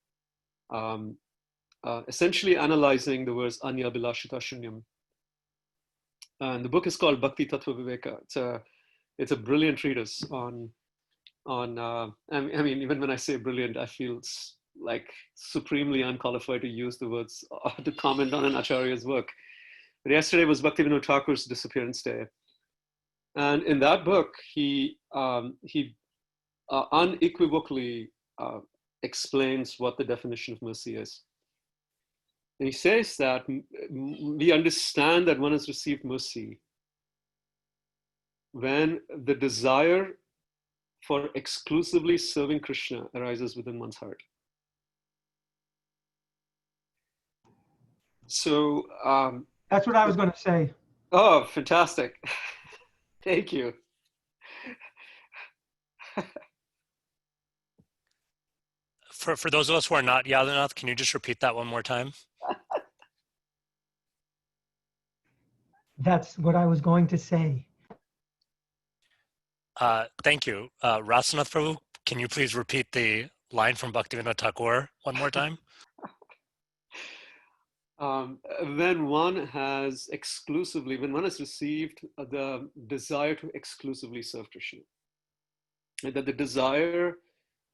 essentially analyzing the verse Anya Bilashita Shunyam. And the book is called Bhakti Tattva Viveka. It's a brilliant treatise on I mean, even when I say brilliant, I feel like supremely unqualified to use the words to comment on an acharya's work. But yesterday was Bhaktivinoda Thakur's disappearance day. And in that book, he unequivocally explains what the definition of mercy is. And he says that we understand that one has received mercy when the desire for exclusively serving Krishna arises within one's heart. So that's what I was going to say. Oh, fantastic. Thank you. For those of us who are not Yadanath, can you just repeat that one more time? That's what I was going to say. Thank you. Rasanath Prabhu, can you please repeat the line from Bhaktivinoda Thakur one more time? When one has received the desire to exclusively serve Krishna, and that the desire,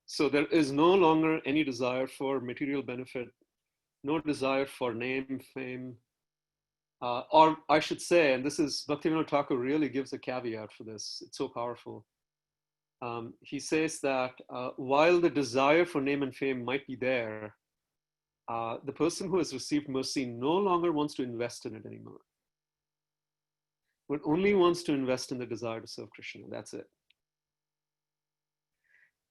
so there is no longer any desire for material benefit, no desire for name, fame, or I should say, and this is, Bhaktivinoda Thakur really gives a caveat for this, it's so powerful. He says that while the desire for name and fame might be there, the person who has received mercy no longer wants to invest in it anymore, but only wants to invest in the desire to serve Krishna. That's it.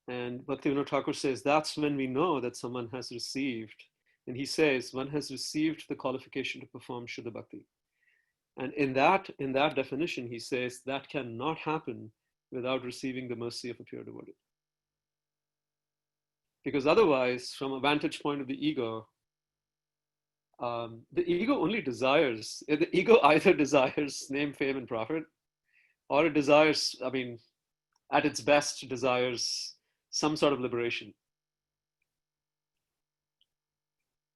And Bhaktivinoda Thakur says that's when we know that someone has received, and he says one has received the qualification to perform Shuddha Bhakti. And in that definition, he says that cannot happen without receiving the mercy of a pure devotee. Because otherwise, from a vantage point of the ego only desires, the ego either desires name, fame, and profit, or it desires, at its best, desires some sort of liberation.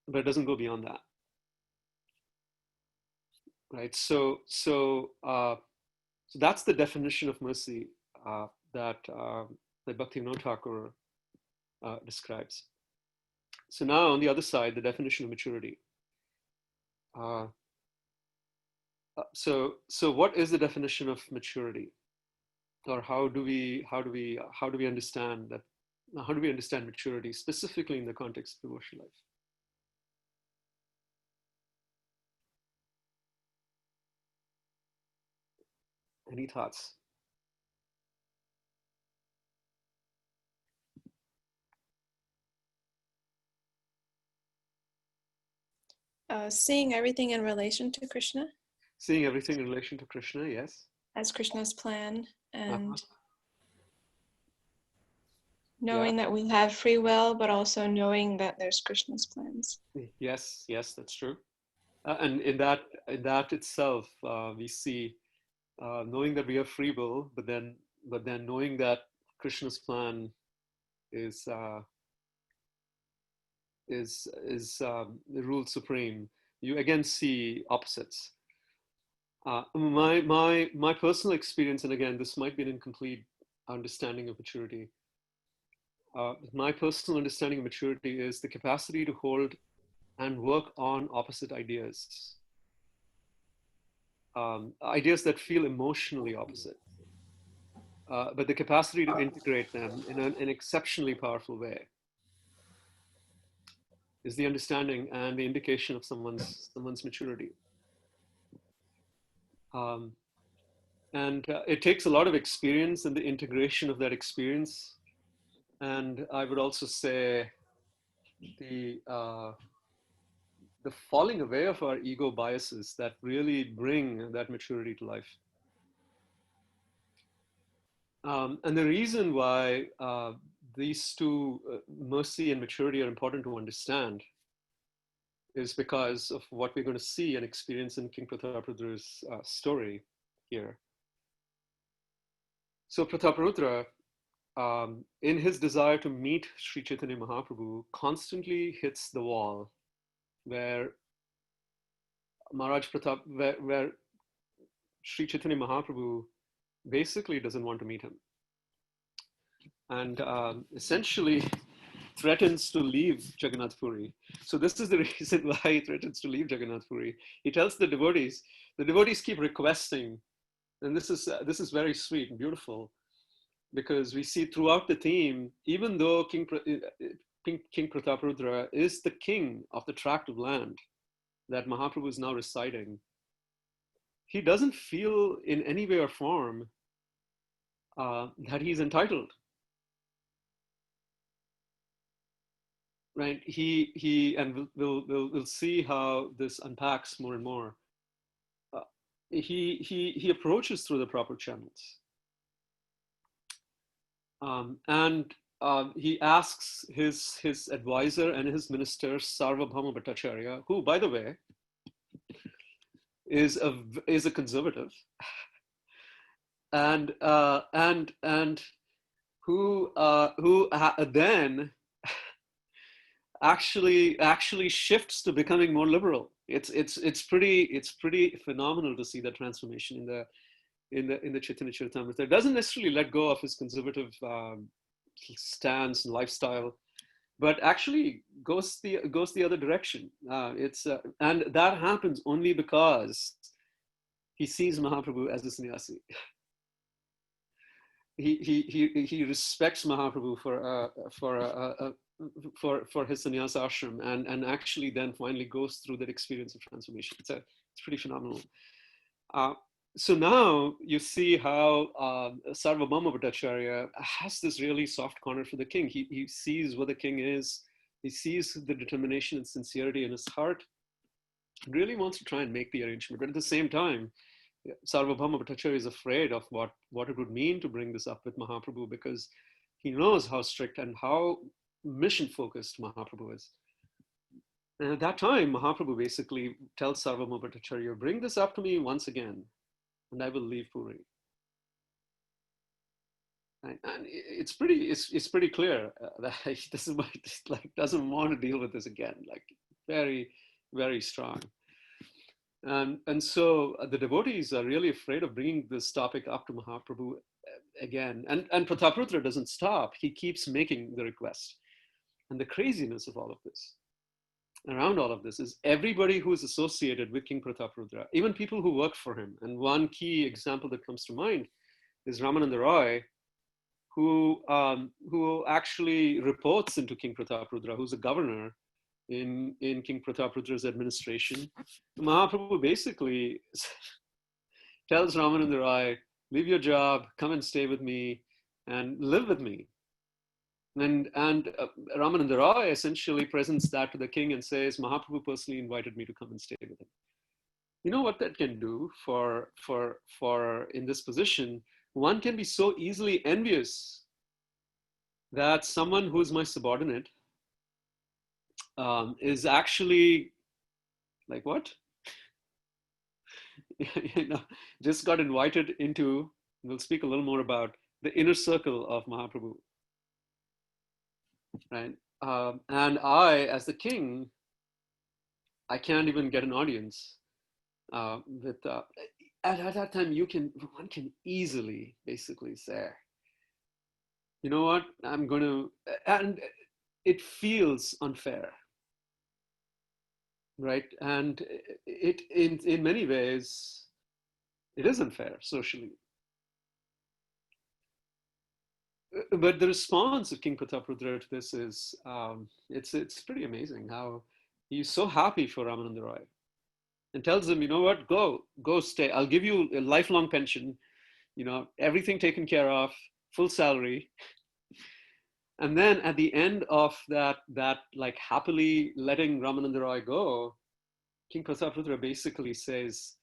But it doesn't go beyond that. Right? So that's the definition of mercy that Bhaktivinoda Thakur describes. So now on the other side, the definition of maturity. So what is the definition of maturity, or how do we understand that? How do we understand maturity specifically in the context of devotional life? Any thoughts? Seeing everything in relation to Krishna. Seeing everything in relation to Krishna, yes. As Krishna's plan, and Uh-huh. knowing that we have free will, but also knowing that there's Krishna's plans. Yes, that's true. And in that itself, we see knowing that we have free will, but then knowing that Krishna's plan is rule supreme. You again see opposites. My personal experience, and again, this might be an incomplete understanding of maturity. My personal understanding of maturity is the capacity to hold and work on opposite ideas. Ideas that feel emotionally opposite, but the capacity to integrate them in an exceptionally powerful way is the understanding and the indication of someone's maturity. And it takes a lot of experience and the integration of that experience. And I would also say the falling away of our ego biases that really bring that maturity to life. And the reason why these two, mercy and maturity, are important to understand is because of what we're going to see and experience in King Prataparudra's story here. So Prataparudra, in his desire to meet Sri Chaitanya Mahaprabhu, constantly hits the wall where Maharaj Pratap, where Sri Chaitanya Mahaprabhu basically doesn't want to meet him, and essentially threatens to leave Jagannath Puri. So this is the reason why he threatens to leave Jagannath Puri. He tells the devotees keep requesting, and this is very sweet and beautiful, because we see throughout the theme, even though King Prataparudra is the king of the tract of land that Mahaprabhu is now residing, he doesn't feel in any way or form that he's entitled. Right? He and we'll see how this unpacks more and more. He approaches through the proper channels, and he asks his advisor and his minister Sarvabhauma Bhattacharya, who, by the way, is a conservative, and then actually shifts to becoming more liberal. It's pretty phenomenal to see that transformation in the Chaitanya Charitamrita. It doesn't necessarily let go of his conservative stance and lifestyle, but actually goes the other direction. And that happens only because he sees Mahaprabhu as a sannyasi. He respects Mahaprabhu for his sannyasa ashram, and actually then finally goes through that experience of transformation. It's pretty phenomenal. So now you see how Sarvabhauma Bhattacharya has this really soft corner for the king. He sees what the king is. He sees the determination and sincerity in his heart. Really wants to try and make the arrangement, but at the same time, Sarvabhauma Bhattacharya is afraid of what it would mean to bring this up with Mahaprabhu, because he knows how strict and how mission focused Mahaprabhu is. And at that time, Mahaprabhu basically tells Sarvabhauma Bhattacharya, bring this up to me once again, and I will leave Puri. And it's pretty clear that this is doesn't want to deal with this again. Like very, very strong. And so the devotees are really afraid of bringing this topic up to Mahaprabhu again. And Prataparudra doesn't stop. He keeps making the request. And the craziness of all of this, around all of this, is everybody who is associated with King Prataparudra, even people who work for him. And one key example that comes to mind is Ramananda Roy, who actually reports into King Prataparudra, who's a governor in King Prataparudra's administration. Mahaprabhu basically tells Ramananda Roy, leave your job, come and stay with me, and live with me. And Ramananda Roy essentially presents that to the king and says, Mahaprabhu personally invited me to come and stay with him. You know what that can do for in this position? One can be so easily envious that someone who's my subordinate is actually like, what? Just got invited into, we'll speak a little more about the inner circle of Mahaprabhu, right? And I, as the king, I can't even get an audience with. At that time, one can easily basically say, you know what, I'm going to, and it feels unfair. Right, and it in many ways, it is unfair socially. But the response of King Prataparudra to this is, it's pretty amazing how he's so happy for Ramananda Roy, and tells him, you know what, go stay. I'll give you a lifelong pension, everything taken care of, full salary. And then at the end of that like happily letting Ramananda Roy go, King Prataparudra basically says,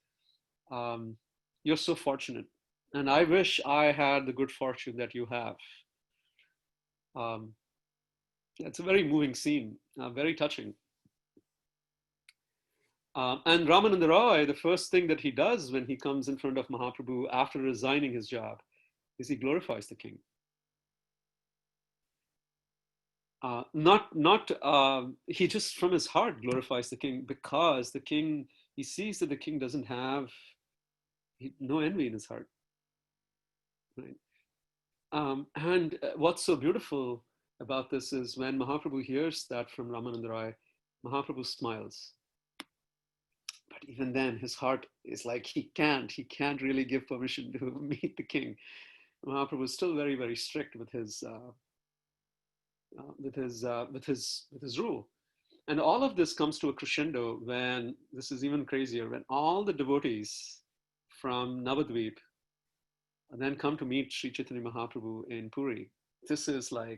you're so fortunate, and I wish I had the good fortune that you have. It's a very moving scene, very touching. And Ramananda Roy, the first thing that he does when he comes in front of Mahaprabhu after resigning his job is he glorifies the king. He just from his heart glorifies the king, because the king, he sees that the king doesn't have no envy in his heart, right? And what's so beautiful about this is when Mahaprabhu hears that from Ramananda Roy, Mahaprabhu smiles. But even then, his heart is like, he can't really give permission to meet the king. Mahaprabhu is still very, very strict with his rule. And all of this comes to a crescendo when, this is even crazier, when all the devotees from Navadvip then come to meet Sri Chaitanya Mahaprabhu in Puri. This is a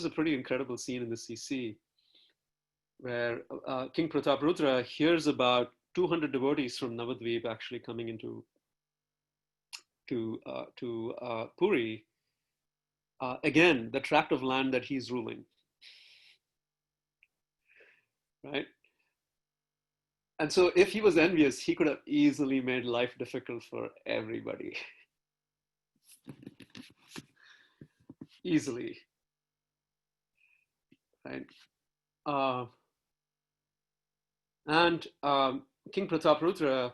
pretty incredible scene in the CC, where King Prataparudra hears about 200 devotees from Navadvip actually coming into Puri. Again, the tract of land that he's ruling, right? And so if he was envious, he could have easily made life difficult for everybody. easily, right? And King Prataparudra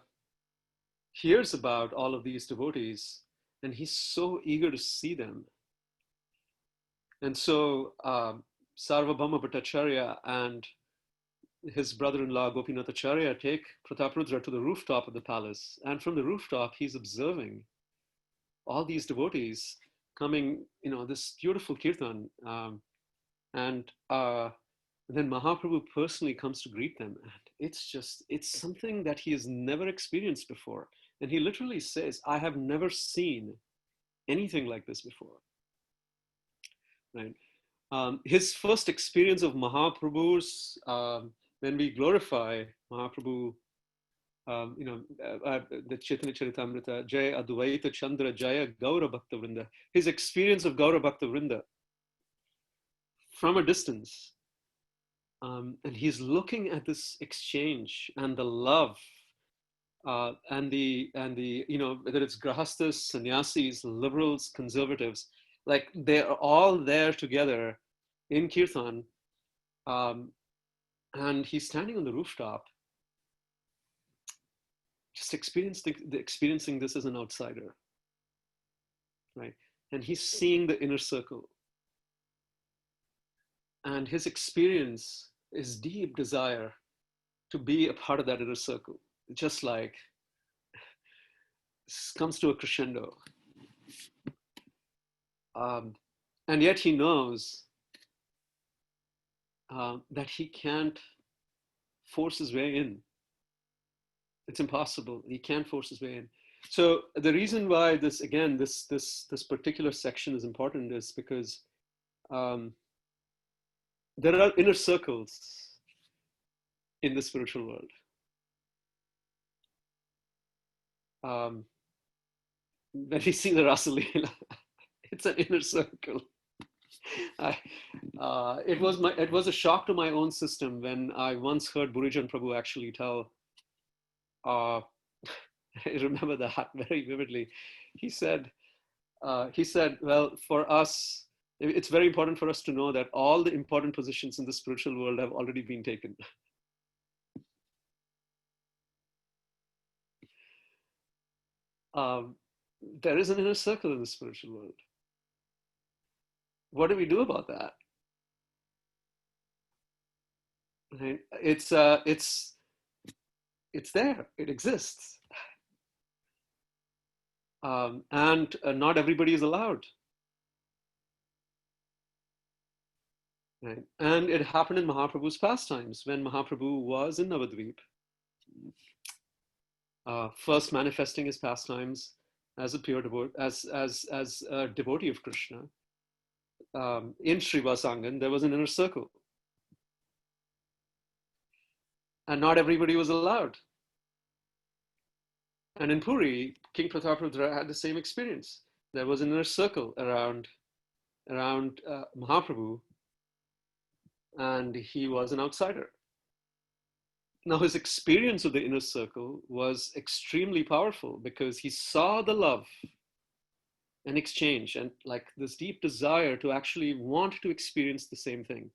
hears about all of these devotees, and he's so eager to see them. And so Sarvabhauma Bhattacharya and his brother-in-law Gopinathacharya take Prataparudra to the rooftop of the palace. And from the rooftop, he's observing all these devotees coming, this beautiful kirtan. And then Mahaprabhu personally comes to greet them. And it's something that he has never experienced before. And he literally says, I have never seen anything like this before, right? His first experience of Mahaprabhu's, when we glorify Mahaprabhu, the Chaitanya Charitamrita, Jaya Advaita Chandra Jaya Gaura Bhakta Vrinda, his experience of Gaura Bhakta Vrinda from a distance. And he's looking at this exchange and the love and the whether it's grahastas, sannyasis, liberals, conservatives, like they're all there together in kirtan, and he's standing on the rooftop, just experiencing this as an outsider, right? And he's seeing the inner circle, and his experience is deep desire to be a part of that inner circle. Just like comes to a crescendo, and yet he knows that he can't force his way in. It's impossible. He can't force his way in. So the reason why this particular section is important is because there are inner circles in the spiritual world. When we see the Rasa Lila, it's an inner circle. It was a shock to my own system when I once heard Burijan Prabhu actually tell. I remember that very vividly. He said, well, for us, it's very important for us to know that all the important positions in the spiritual world have already been taken. There is an inner circle in the spiritual world. What do we do about that? Right? It's there. It exists, and not everybody is allowed. Right? And it happened in Mahaprabhu's pastimes when Mahaprabhu was in Navadvip, first manifesting his pastimes as a pure devotee, as a devotee of Krishna. In Srivasangan, there was an inner circle, and not everybody was allowed. And in Puri, King Prataparudra had the same experience. There was an inner circle around Mahaprabhu, and he was an outsider. Now, his experience of the inner circle was extremely powerful because he saw the love and exchange and like this deep desire to actually want to experience the same thing.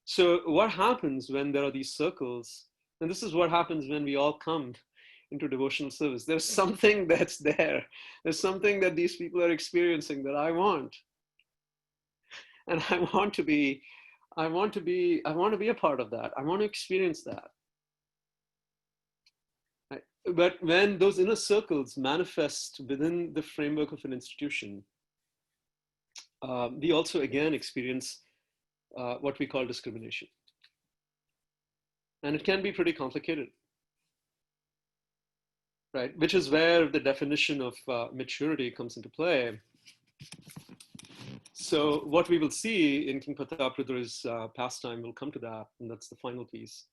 So what happens when there are these circles, and this is what happens when we all come into devotional service, there's something that's there. There's something that these people are experiencing that I want. And I want to be a part of that. I want to experience that. Right? But when those inner circles manifest within the framework of an institution, we also again experience what we call discrimination. And it can be pretty complicated, right? Which is where the definition of maturity comes into play. So what we will see in King Prataparudra's pastime, we'll come to that, and that's the final piece.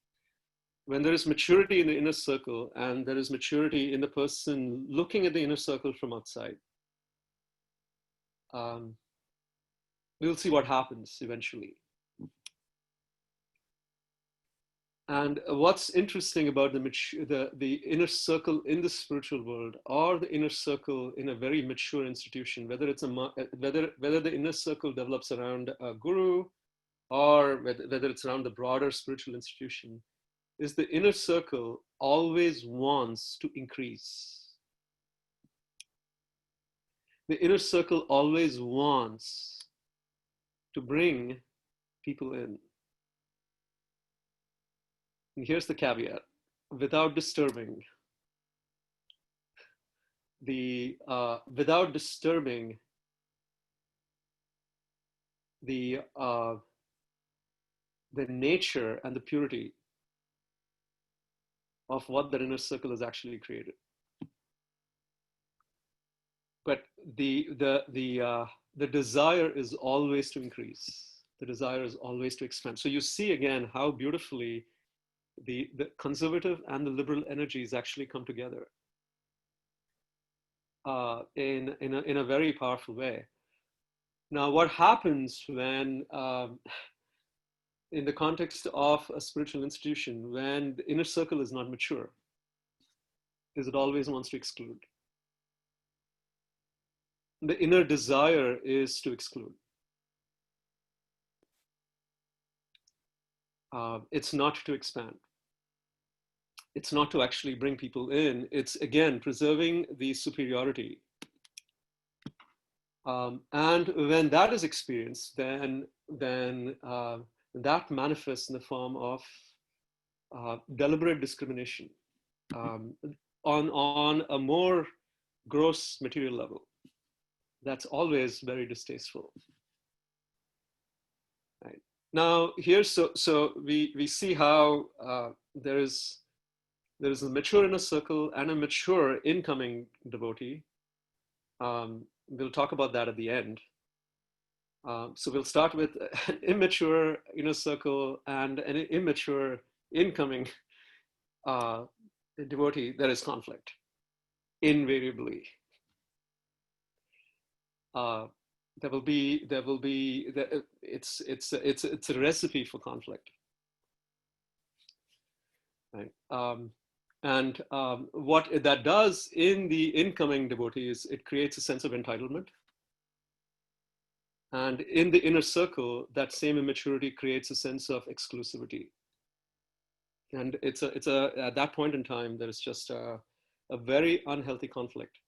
When there is maturity in the inner circle and there is maturity in the person looking at the inner circle from outside, we'll see what happens eventually. And what's interesting about the inner circle in the spiritual world, or the inner circle in a very mature institution, whether it's whether the inner circle develops around a guru, or whether it's around the broader spiritual institution, is the inner circle always wants to increase. The inner circle always wants to bring people in. And here's the caveat: without disturbing the nature and the purity of what that inner circle has actually created. But the desire is always to increase. The desire is always to expand. So you see again how beautifully the conservative and the liberal energies actually come together in a very powerful way. Now, what happens when, in the context of a spiritual institution, when the inner circle is not mature, is it always wants to exclude. The inner desire is to exclude. It's not to expand. It's not to actually bring people in. It's, again, preserving the superiority. And when that is experienced, then that manifests in the form of deliberate discrimination on a more gross material level. That's always very distasteful. Right. Now here, so we see how there is a mature inner circle and a mature incoming devotee. We'll talk about that at the end. So we'll start with an immature inner circle and an immature incoming devotee. There is conflict, invariably. There will be. It's a recipe for conflict, right? And what that does in the incoming devotee is it creates a sense of entitlement. And in the inner circle, that same immaturity creates a sense of exclusivity. And at that point in time, there is just a very unhealthy conflict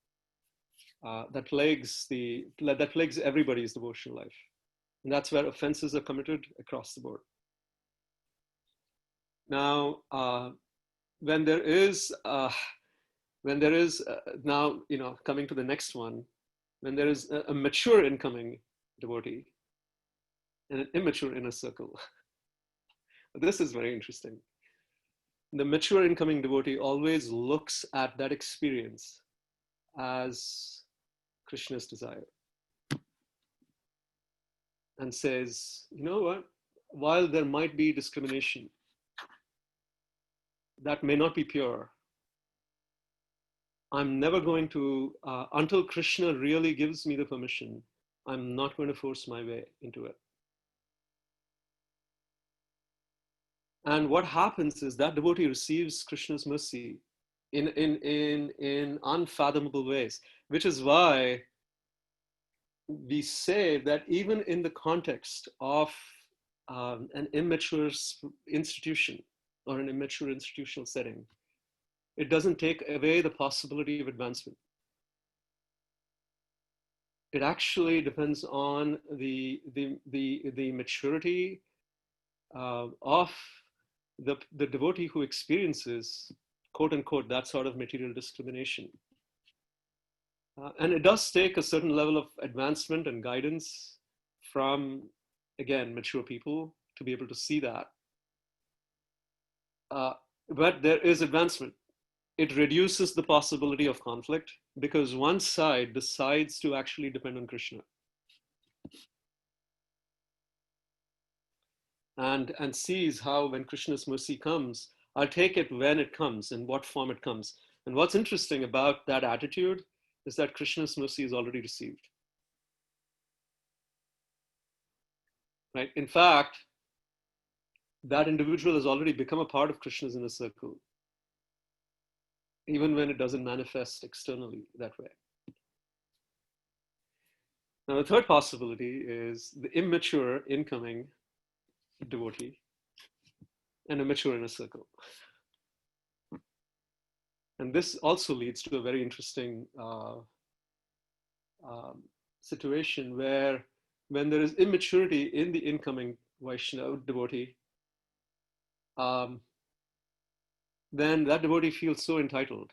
that plagues everybody's devotional life. And that's where offenses are committed across the board. Now, when there is now, coming to the next one, when there is a mature incoming devotee and an immature inner circle. This is very interesting. The mature incoming devotee always looks at that experience as Krishna's desire and says, you know what, while there might be discrimination, that may not be pure. I'm never going to, until Krishna really gives me the permission, I'm not going to force my way into it. And what happens is that devotee receives Krishna's mercy in unfathomable ways, which is why we say that even in the context of an immature institution or an immature institutional setting, it doesn't take away the possibility of advancement. It actually depends on the maturity of the devotee who experiences, quote unquote, that sort of material discrimination. And it does take a certain level of advancement and guidance from, again, mature people to be able to see that. But there is advancement. It reduces the possibility of conflict because one side decides to actually depend on Krishna. And sees how when Krishna's mercy comes, I'll take it when it comes, in what form it comes. And what's interesting about that attitude is that Krishna's mercy is already received. Right? In fact, that individual has already become a part of Krishna's inner circle, even when it doesn't manifest externally that way. Now, the third possibility is the immature incoming devotee and a mature inner circle. And this also leads to a very interesting situation where when there is immaturity in the incoming Vaishnava devotee, then that devotee feels so entitled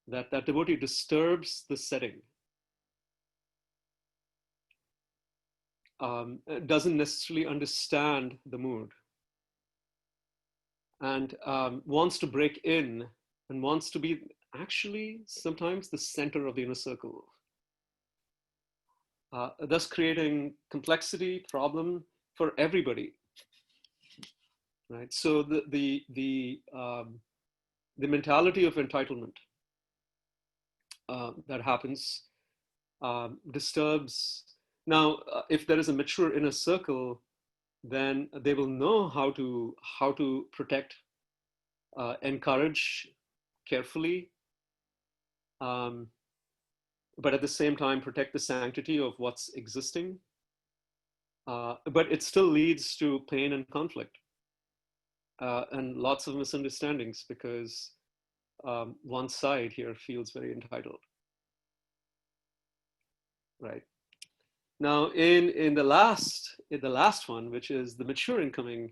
that that devotee disturbs the setting, doesn't necessarily understand the mood, and wants to break in and wants to be actually sometimes the center of the inner circle, thus creating complexity, problem for everybody. Right. So the mentality of entitlement that happens disturbs. Now, if there is a mature inner circle, then they will know how to protect, encourage carefully, but at the same time protect the sanctity of what's existing. But it still leads to pain and conflict, and lots of misunderstandings because one side here feels very entitled. Right. Now, in the last one, which is the mature incoming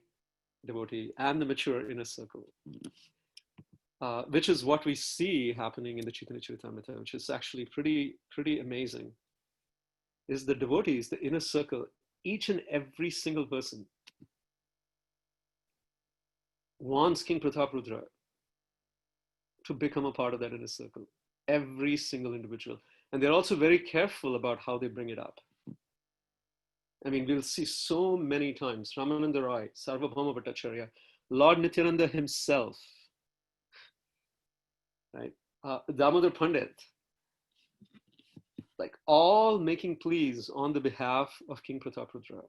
devotee and the mature inner circle, which is what we see happening in the Chaitanya Charitamrita, which is actually pretty amazing, is the devotees, the inner circle, each and every single person wants King Prataprudra to become a part of that inner circle, every single individual. And they're also very careful about how they bring it up. I mean, we'll see so many times, Ramananda Roy, Sarvabhauma Bhattacharya, Lord Nityananda himself, right? Damodar Pandit, like all making pleas on the behalf of King Prataprudra.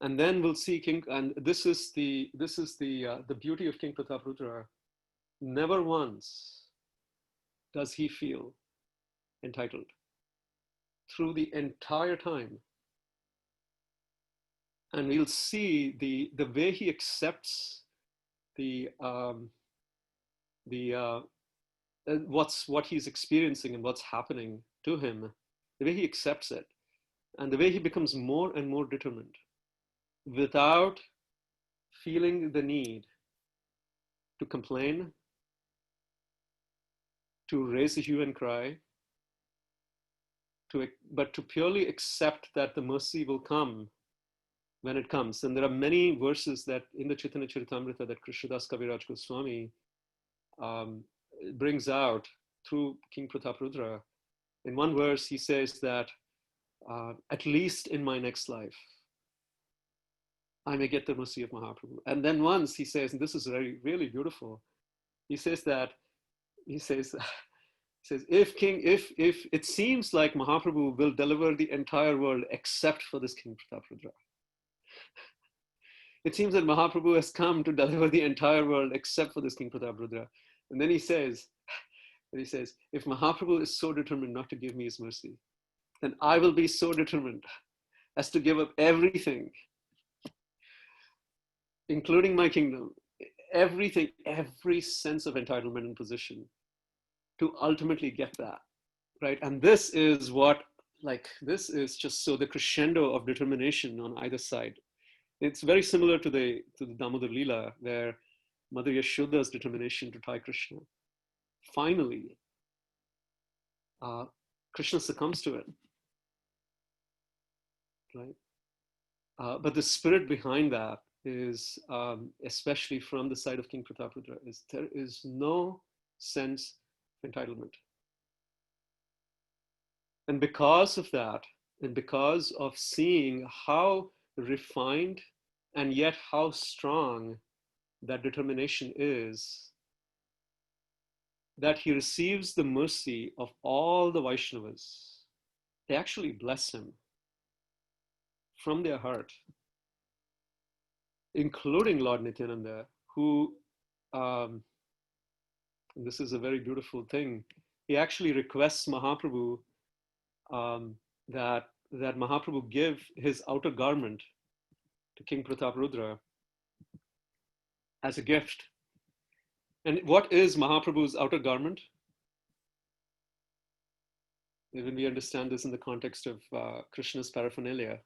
And then we'll see King, and this is the beauty of King Prataprudra. Never once does he feel entitled through the entire time. And we'll see the way he accepts what he's experiencing and what's happening to him, the way he accepts it, and the way he becomes more and more determined without feeling the need to complain, to raise a hue and cry, but to purely accept that the mercy will come when it comes. And there are many verses that in the Chaitanya Charitamrita that Krishnadas Kaviraj Goswami brings out through King Prataprudra. In one verse, he says that at least in my next life, I may get the mercy of Mahaprabhu. And then once he says, and this is really, really beautiful, he says, if it seems like Mahaprabhu will deliver the entire world except for this King Prataprudra. It seems that Mahaprabhu has come to deliver the entire world except for this King Prataprudra. And then he says, if Mahaprabhu is so determined not to give me his mercy, then I will be so determined as to give up everything, including my kingdom, everything, every sense of entitlement and position, to ultimately get that, right? And this is this is just so the crescendo of determination on either side. It's very similar to the Damodar Lila, where Mother Yashoda's determination to tie Krishna. Finally, Krishna succumbs to it, right? But the spirit behind that is, especially from the side of King Prataprudra, is there is no sense of entitlement. And because of that, and because of seeing how refined and yet how strong that determination is, that he receives the mercy of all the Vaishnavas. They actually bless him from their heart, including Lord Nityananda, who, and this is a very beautiful thing, he actually requests Mahaprabhu that Mahaprabhu give his outer garment to King Prataparudra as a gift. And what is Mahaprabhu's outer garment? When we understand this in the context of Krishna's paraphernalia.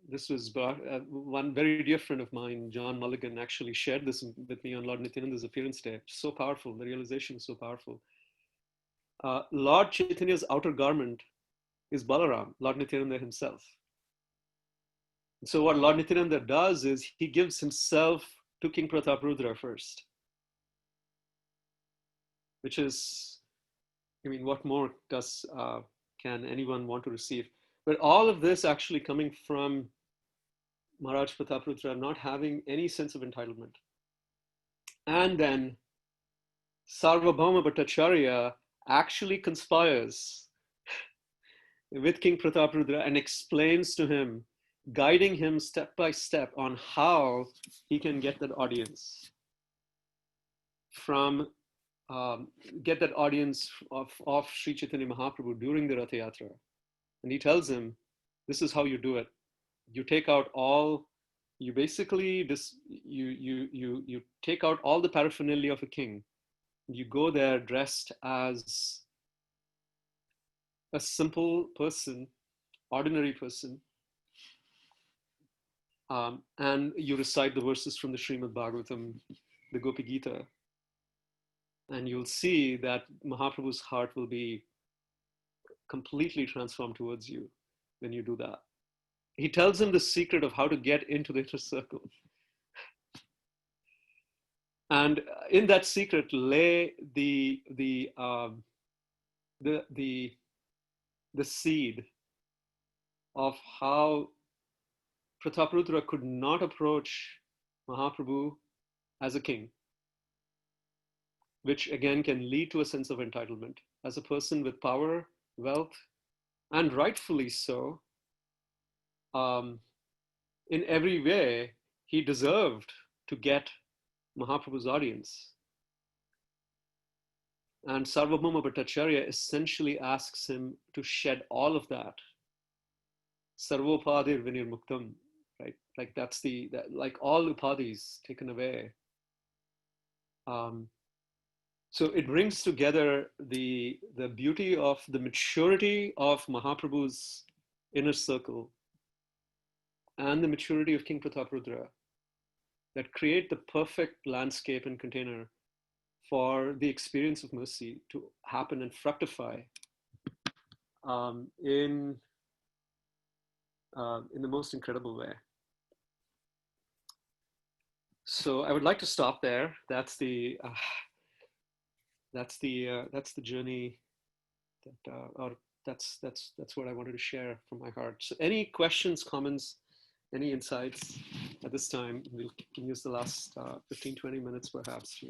This was one very dear friend of mine, John Mulligan, actually shared this with me on Lord Nityananda's appearance day. So powerful, the realization is so powerful. Lord Chaitanya's outer garment is Balaram, Lord Nityananda himself. So what Lord Nityananda does is he gives himself to King Prataparudra first, which is, I mean, what more can anyone want to receive? But all of this actually coming from Maharaj Prataparudra not having any sense of entitlement. And then Sarvabhauma Bhattacharya actually conspires with King Prataparudra and explains to him, guiding him step by step on how he can get that audience of Sri Chaitanya Mahaprabhu during the Rath Yatra. And he tells him, this is how you do it. You take out all, you basically, you take out all the paraphernalia of a king. You go there dressed as a simple person, ordinary person, and you recite the verses from the Srimad Bhagavatam, the Gopi Gita, and you'll see that Mahaprabhu's heart will be completely transformed towards you when you do that. He tells him the secret of how to get into the inner circle. And in that secret lay the seed of how Prataparudra could not approach Mahaprabhu as a king, which again can lead to a sense of entitlement. As a person with power, wealth, and rightfully so, in every way, he deserved to get Mahaprabhu's audience. And Sarvabhauma Bhattacharya essentially asks him to shed all of that. Sarvopadir vinir muktam, right? Like that's like all upadhis taken away. So it brings together the beauty of the maturity of Mahaprabhu's inner circle and the maturity of King Prataparudra that create the perfect landscape and container for the experience of mercy to happen and fructify in the most incredible way. So I would like to stop there. That's the journey or that's what I wanted to share from my heart. So any questions, comments, any insights at this time? We can use the last 15-20 minutes perhaps to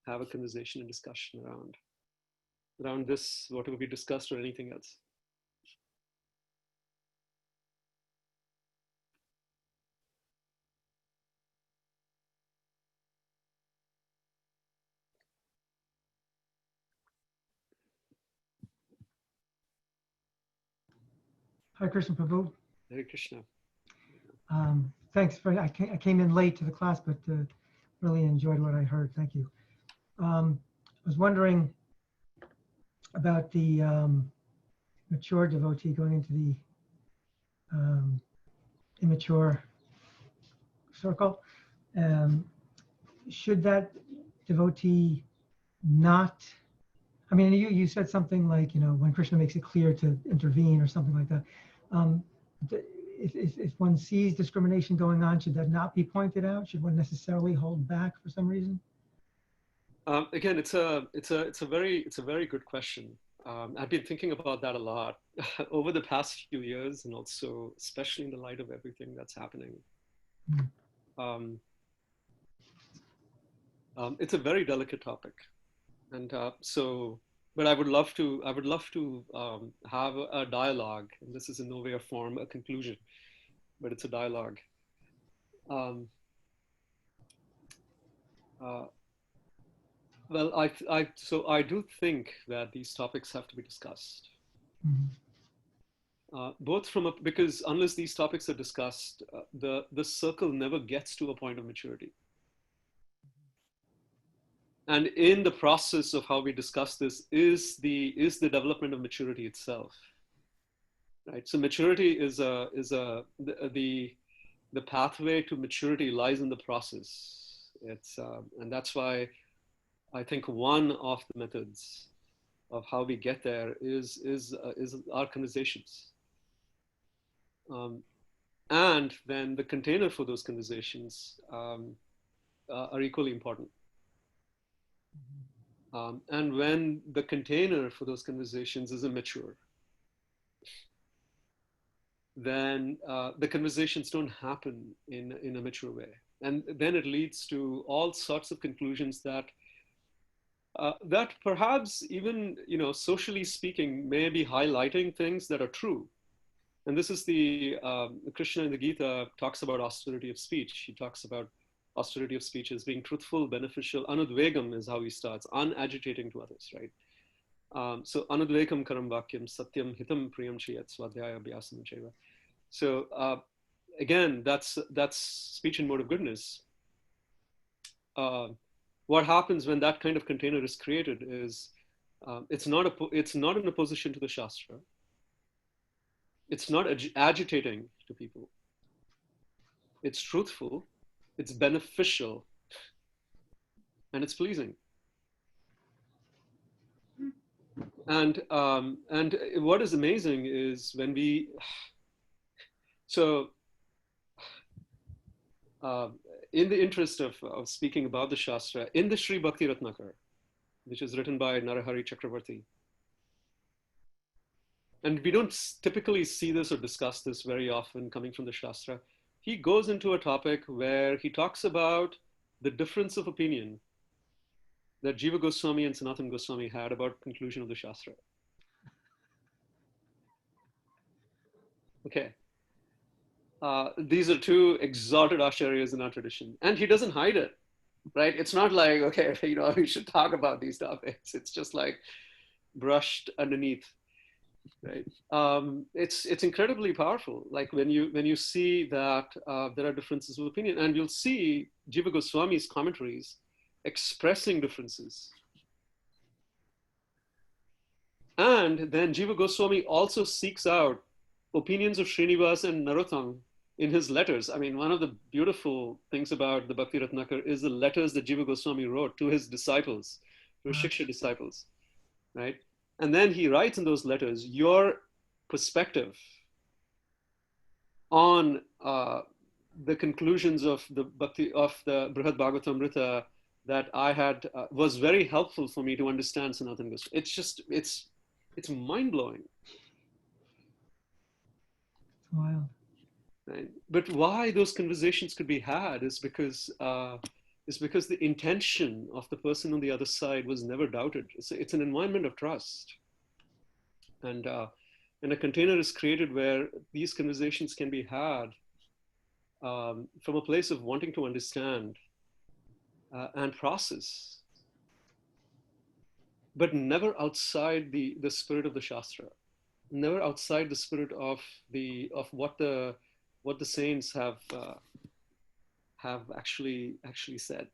have a conversation and discussion around this, whatever we discussed, or anything else. Hi, Krishna Prabhu. Hare Krishna. Thanks for, I came in late to the class, but really enjoyed what I heard. Thank you. I was wondering about the mature devotee going into the immature circle. Should that devotee not, I mean, you said something like, when Krishna makes it clear to intervene or something like that. If one sees discrimination going on, should that not be pointed out? Should one necessarily hold back for some reason? Again, it's a very good question. I've been thinking about that a lot over the past few years, and also especially in the light of everything that's happening. It's a very delicate topic, and so but I would love to have a dialogue, and this is in no way a form, a conclusion, but it's a dialogue. Um, uh, well, so I do think that these topics have to be discussed. Mhm. Both because unless these topics are discussed, the circle never gets to a point of maturity. And in the process of how we discuss this is the development of maturity itself, right? So maturity is the pathway to maturity lies in the process. And that's why I think one of the methods of how we get there is our conversations. And then the container for those conversations are equally important. And when the container for those conversations is immature, then the conversations don't happen in a mature way. And then it leads to all sorts of conclusions that that perhaps even, socially speaking, may be highlighting things that are true. And this is Krishna in the Gita talks about austerity of speech. He talks about austerity of speech as being truthful, beneficial. Anudvegam is how he starts, unagitating to others, right? So anudvegam karam vakyam satyam hitam priyam chiyat swadhyaya abhyasam cheva. So again, that's speech and mode of goodness. What happens when that kind of container is created is it's not in opposition to the Shastra. It's not agitating to people. It's truthful, it's beneficial, and it's pleasing. And what is amazing is when we, so in the interest of speaking about the Shastra, in the Sri Bhakti Ratnakar, which is written by Narahari Chakravarti, and we don't typically see this or discuss this very often coming from the Shastra, he goes into a topic where he talks about the difference of opinion that Jiva Goswami and Sanatana Goswami had about conclusion of the Shastra. Okay. These are two exalted acharyas in our tradition, and he doesn't hide it, right? It's not like, okay, we should talk about these topics. It's just like brushed underneath, right? It's incredibly powerful. Like when you see that there are differences of opinion, and you'll see Jiva Goswami's commentaries expressing differences. And then Jiva Goswami also seeks out opinions of Srinivas and Narottam in his letters. I mean, one of the beautiful things about the Bhakti Ratnakar is the letters that Jiva Goswami wrote to his disciples, to his Shiksha disciples, right? And then he writes in those letters, your perspective on the conclusions of the Brihad Bhagavatamrita that I had was very helpful for me to understand Sanatana Goswami. It's mind-blowing. Wow. Right? But why those conversations could be had is because the intention of the person on the other side was never doubted. It's an environment of trust. And a container is created where these conversations can be had from a place of wanting to understand and process, but never outside the spirit of the Shastra, never outside the spirit of what the saints have actually said,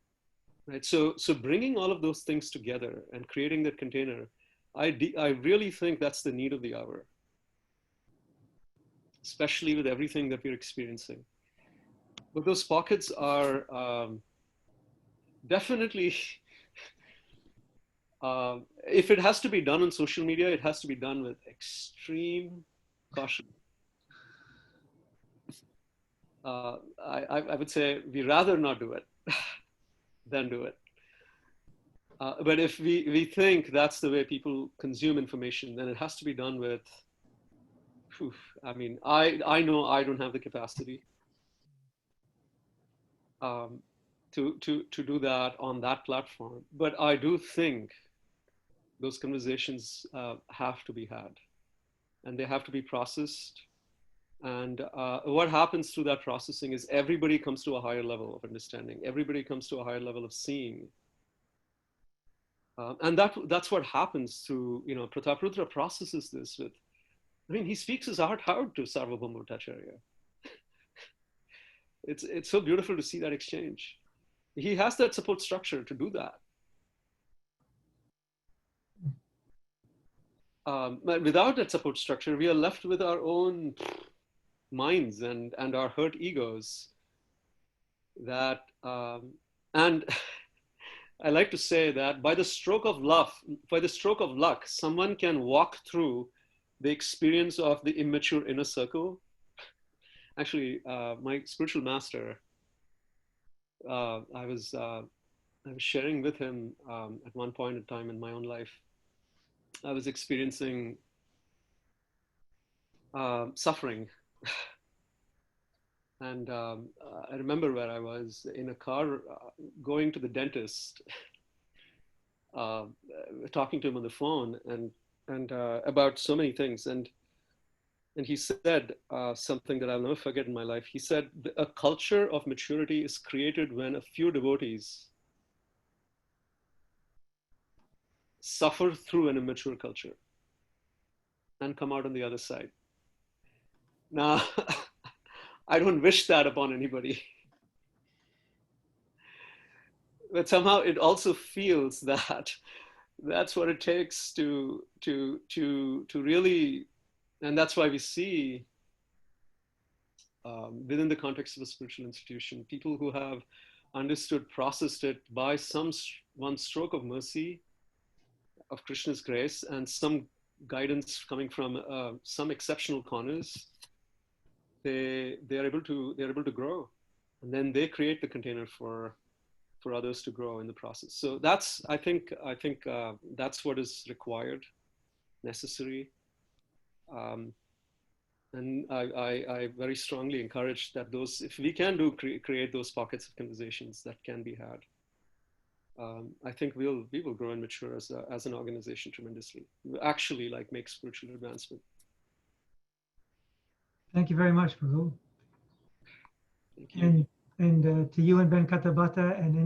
right? So bringing all of those things together and creating that container, I really think that's the need of the hour, especially with everything that we're experiencing. But those pockets are definitely. If it has to be done on social media, it has to be done with extreme caution. I would say we rather not do it than do it. But if we think that's the way people consume information, then it has to be done with, I mean, I know I don't have the capacity to do that on that platform, but I do think those conversations have to be had, and they have to be processed. And what happens through that processing is everybody comes to a higher level of understanding. Everybody comes to a higher level of seeing. And that's what happens through, Prataparudra processes this with, he speaks his heart out to Sarvabhauma Bhattacharya. It's so beautiful to see that exchange. He has that support structure to do that. But without that support structure, we are left with our own minds and our hurt egos. That and I like to say that by the stroke of luck, someone can walk through the experience of the immature inner circle. Actually, my spiritual master, I was sharing with him at one point in time in my own life. I was experiencing suffering. And I remember where I was in a car going to the dentist, talking to him on the phone and about so many things. And he said something that I'll never forget in my life. He said, a culture of maturity is created when a few devotees suffer through an immature culture and come out on the other side. Now, I don't wish that upon anybody. But somehow it also feels that that's what it takes to really, and that's why we see within the context of a spiritual institution, people who have understood, processed it by one stroke of mercy, of Krishna's grace, and some guidance coming from some exceptional corners. They are able to grow, and then they create the container for others to grow in the process. So that's I think that's what is required, necessary, and I very strongly encourage that if we can create those pockets of conversations that can be had, I think we will grow and mature as an organization tremendously. We'll actually make spiritual advancement. Thank you very much, Prabhu. Thank you. And to you and Ben Katabata and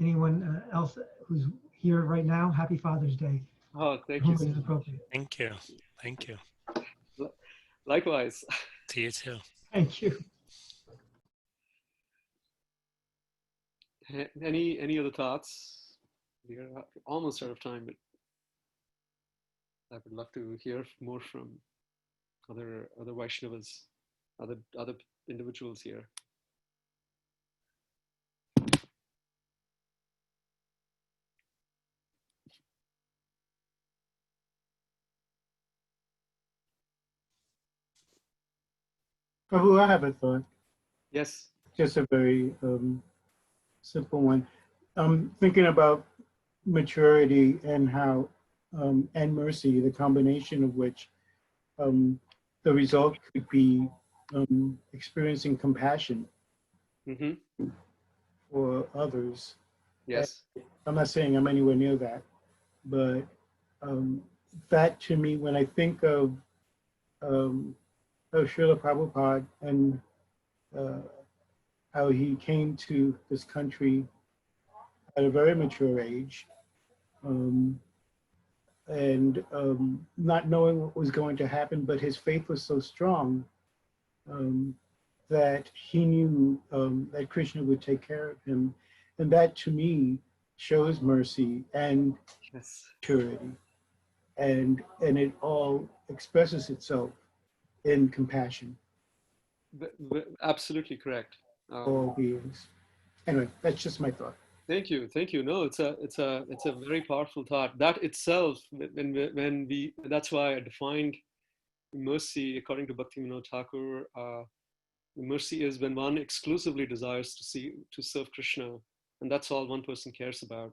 anyone else who's here right now, happy Father's Day. Oh, thank you. Appropriate. Thank you. Thank you. Likewise. To you too. Thank you. Any other thoughts? We are almost out of time, but I would love to hear more from other Vaishnavas, other individuals here. Prabhu, I have a thought. Yes. Just a very simple one. I'm thinking about maturity and how, and mercy, the combination of which the result could be experiencing compassion for others. Yes. And I'm not saying I'm anywhere near that, but that to me, when I think of Srila Prabhupada and how he came to this country at a very mature age, and not knowing what was going to happen, but his faith was so strong that he knew that Krishna would take care of him. And that to me shows mercy and maturity. And it all expresses itself in compassion. Absolutely correct. All beings. Anyway, that's just my thought. Thank you. No, it's a very powerful thought. That itself, that's why I defined mercy according to Bhakti Vinod Thakur. Mercy is when one exclusively desires to serve Krishna, and that's all one person cares about.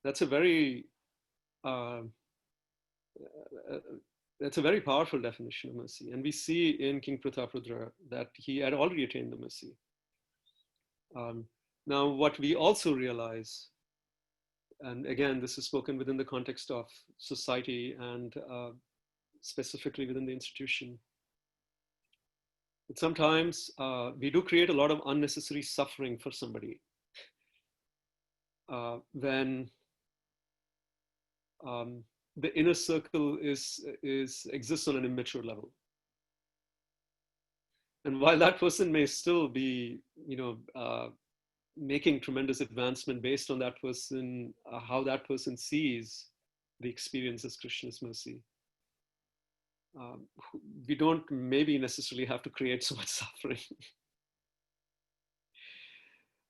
That's a very powerful definition of mercy, and we see in King Prataparudra that he had already attained the mercy. Now, what we also realize and again, this is spoken within the context of society and specifically within the institution. But sometimes we do create a lot of unnecessary suffering for somebody when the inner circle exists on an immature level. And while that person may still be, making tremendous advancement based on that person, how that person sees the experience as Krishna's mercy, we don't maybe necessarily have to create so much suffering.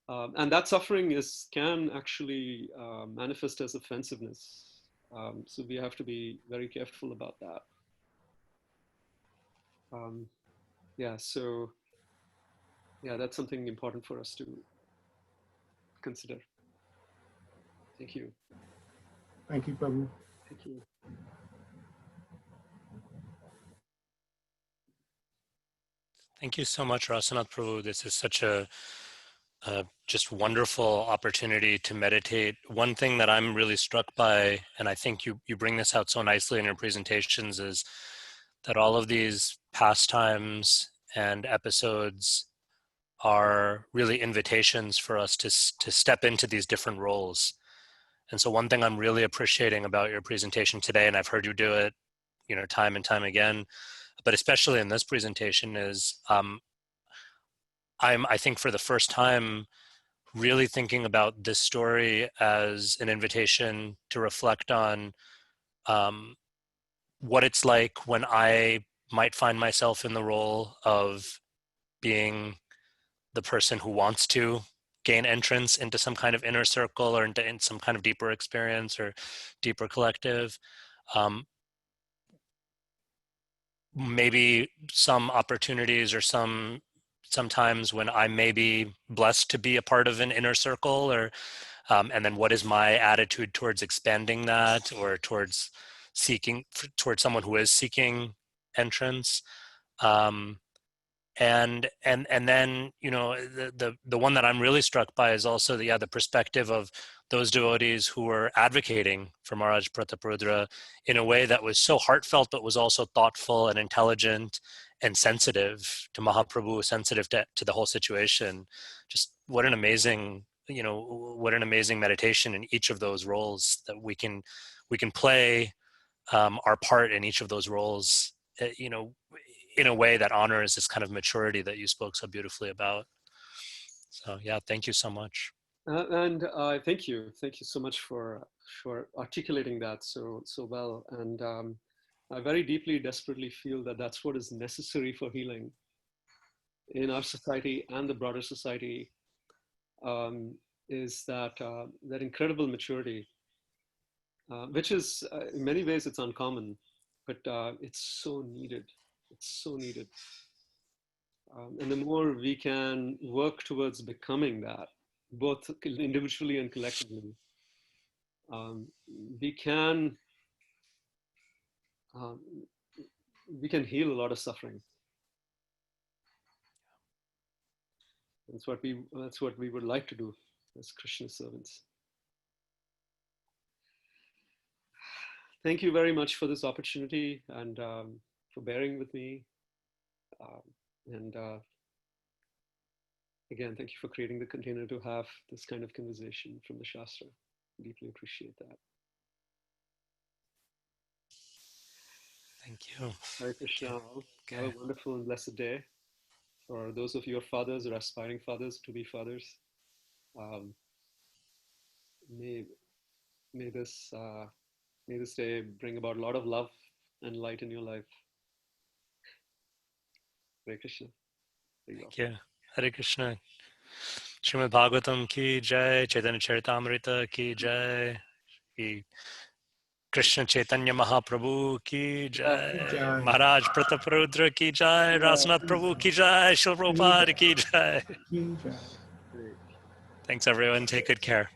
And that suffering can actually manifest as offensiveness. So we have to be very careful about that. So that's something important for us to consider. Thank you. Thank you, Prabhu. Thank you. Thank you so much, Rasanath Prabhu. This is such a just wonderful opportunity to meditate. One thing that I'm really struck by, and I think you bring this out so nicely in your presentations, is that all of these pastimes and episodes are really invitations for us to step into these different roles. And so one thing I'm really appreciating about your presentation today, and I've heard you do it, time and time again, but especially in this presentation, is I think for the first time really thinking about this story as an invitation to reflect on what it's like when I might find myself in the role of being the person who wants to gain entrance into some kind of inner circle or into some kind of deeper experience or deeper collective. Maybe some opportunities or sometimes when I may be blessed to be a part of an inner circle, or and then what is my attitude towards expanding that, or towards someone who is seeking entrance. And then the one that I'm really struck by is also the perspective of those devotees who were advocating for Maharaj Prataparudra in a way that was so heartfelt, but was also thoughtful and intelligent and sensitive to Mahaprabhu, sensitive to the whole situation. Just what an amazing meditation in each of those roles, that we can play our part in each of those roles, in a way that honors this kind of maturity that you spoke so beautifully about. So thank you so much. And thank you so much for articulating that so well. And I very deeply, desperately feel that that's what is necessary for healing in our society and the broader society, is that incredible maturity, which is in many ways it's uncommon, but it's so needed. It's so needed. And the more we can work towards becoming that, both individually and collectively, we can heal a lot of suffering. That's what we would like to do as Krishna servants. Thank you very much for this opportunity and for bearing with me. And again, thank you for creating the container to have this kind of conversation from the Shastra. Deeply appreciate that. Thank you. Hare Krishna. Okay. Have a wonderful and blessed day. For those of you who are fathers or aspiring fathers to be fathers, may this day bring about a lot of love and light in your life. Hare Krishna. Thank you. Hare Krishna. Srimad Bhagavatam ki jai, Chaitanya Charitamrita ki jai, Krishna Chaitanya Mahaprabhu ki jai, Maharaj Prataparudra ki jai, Rasanath Prabhu ki jai, Srila Prabhupada ki jai. Thanks everyone, take good care.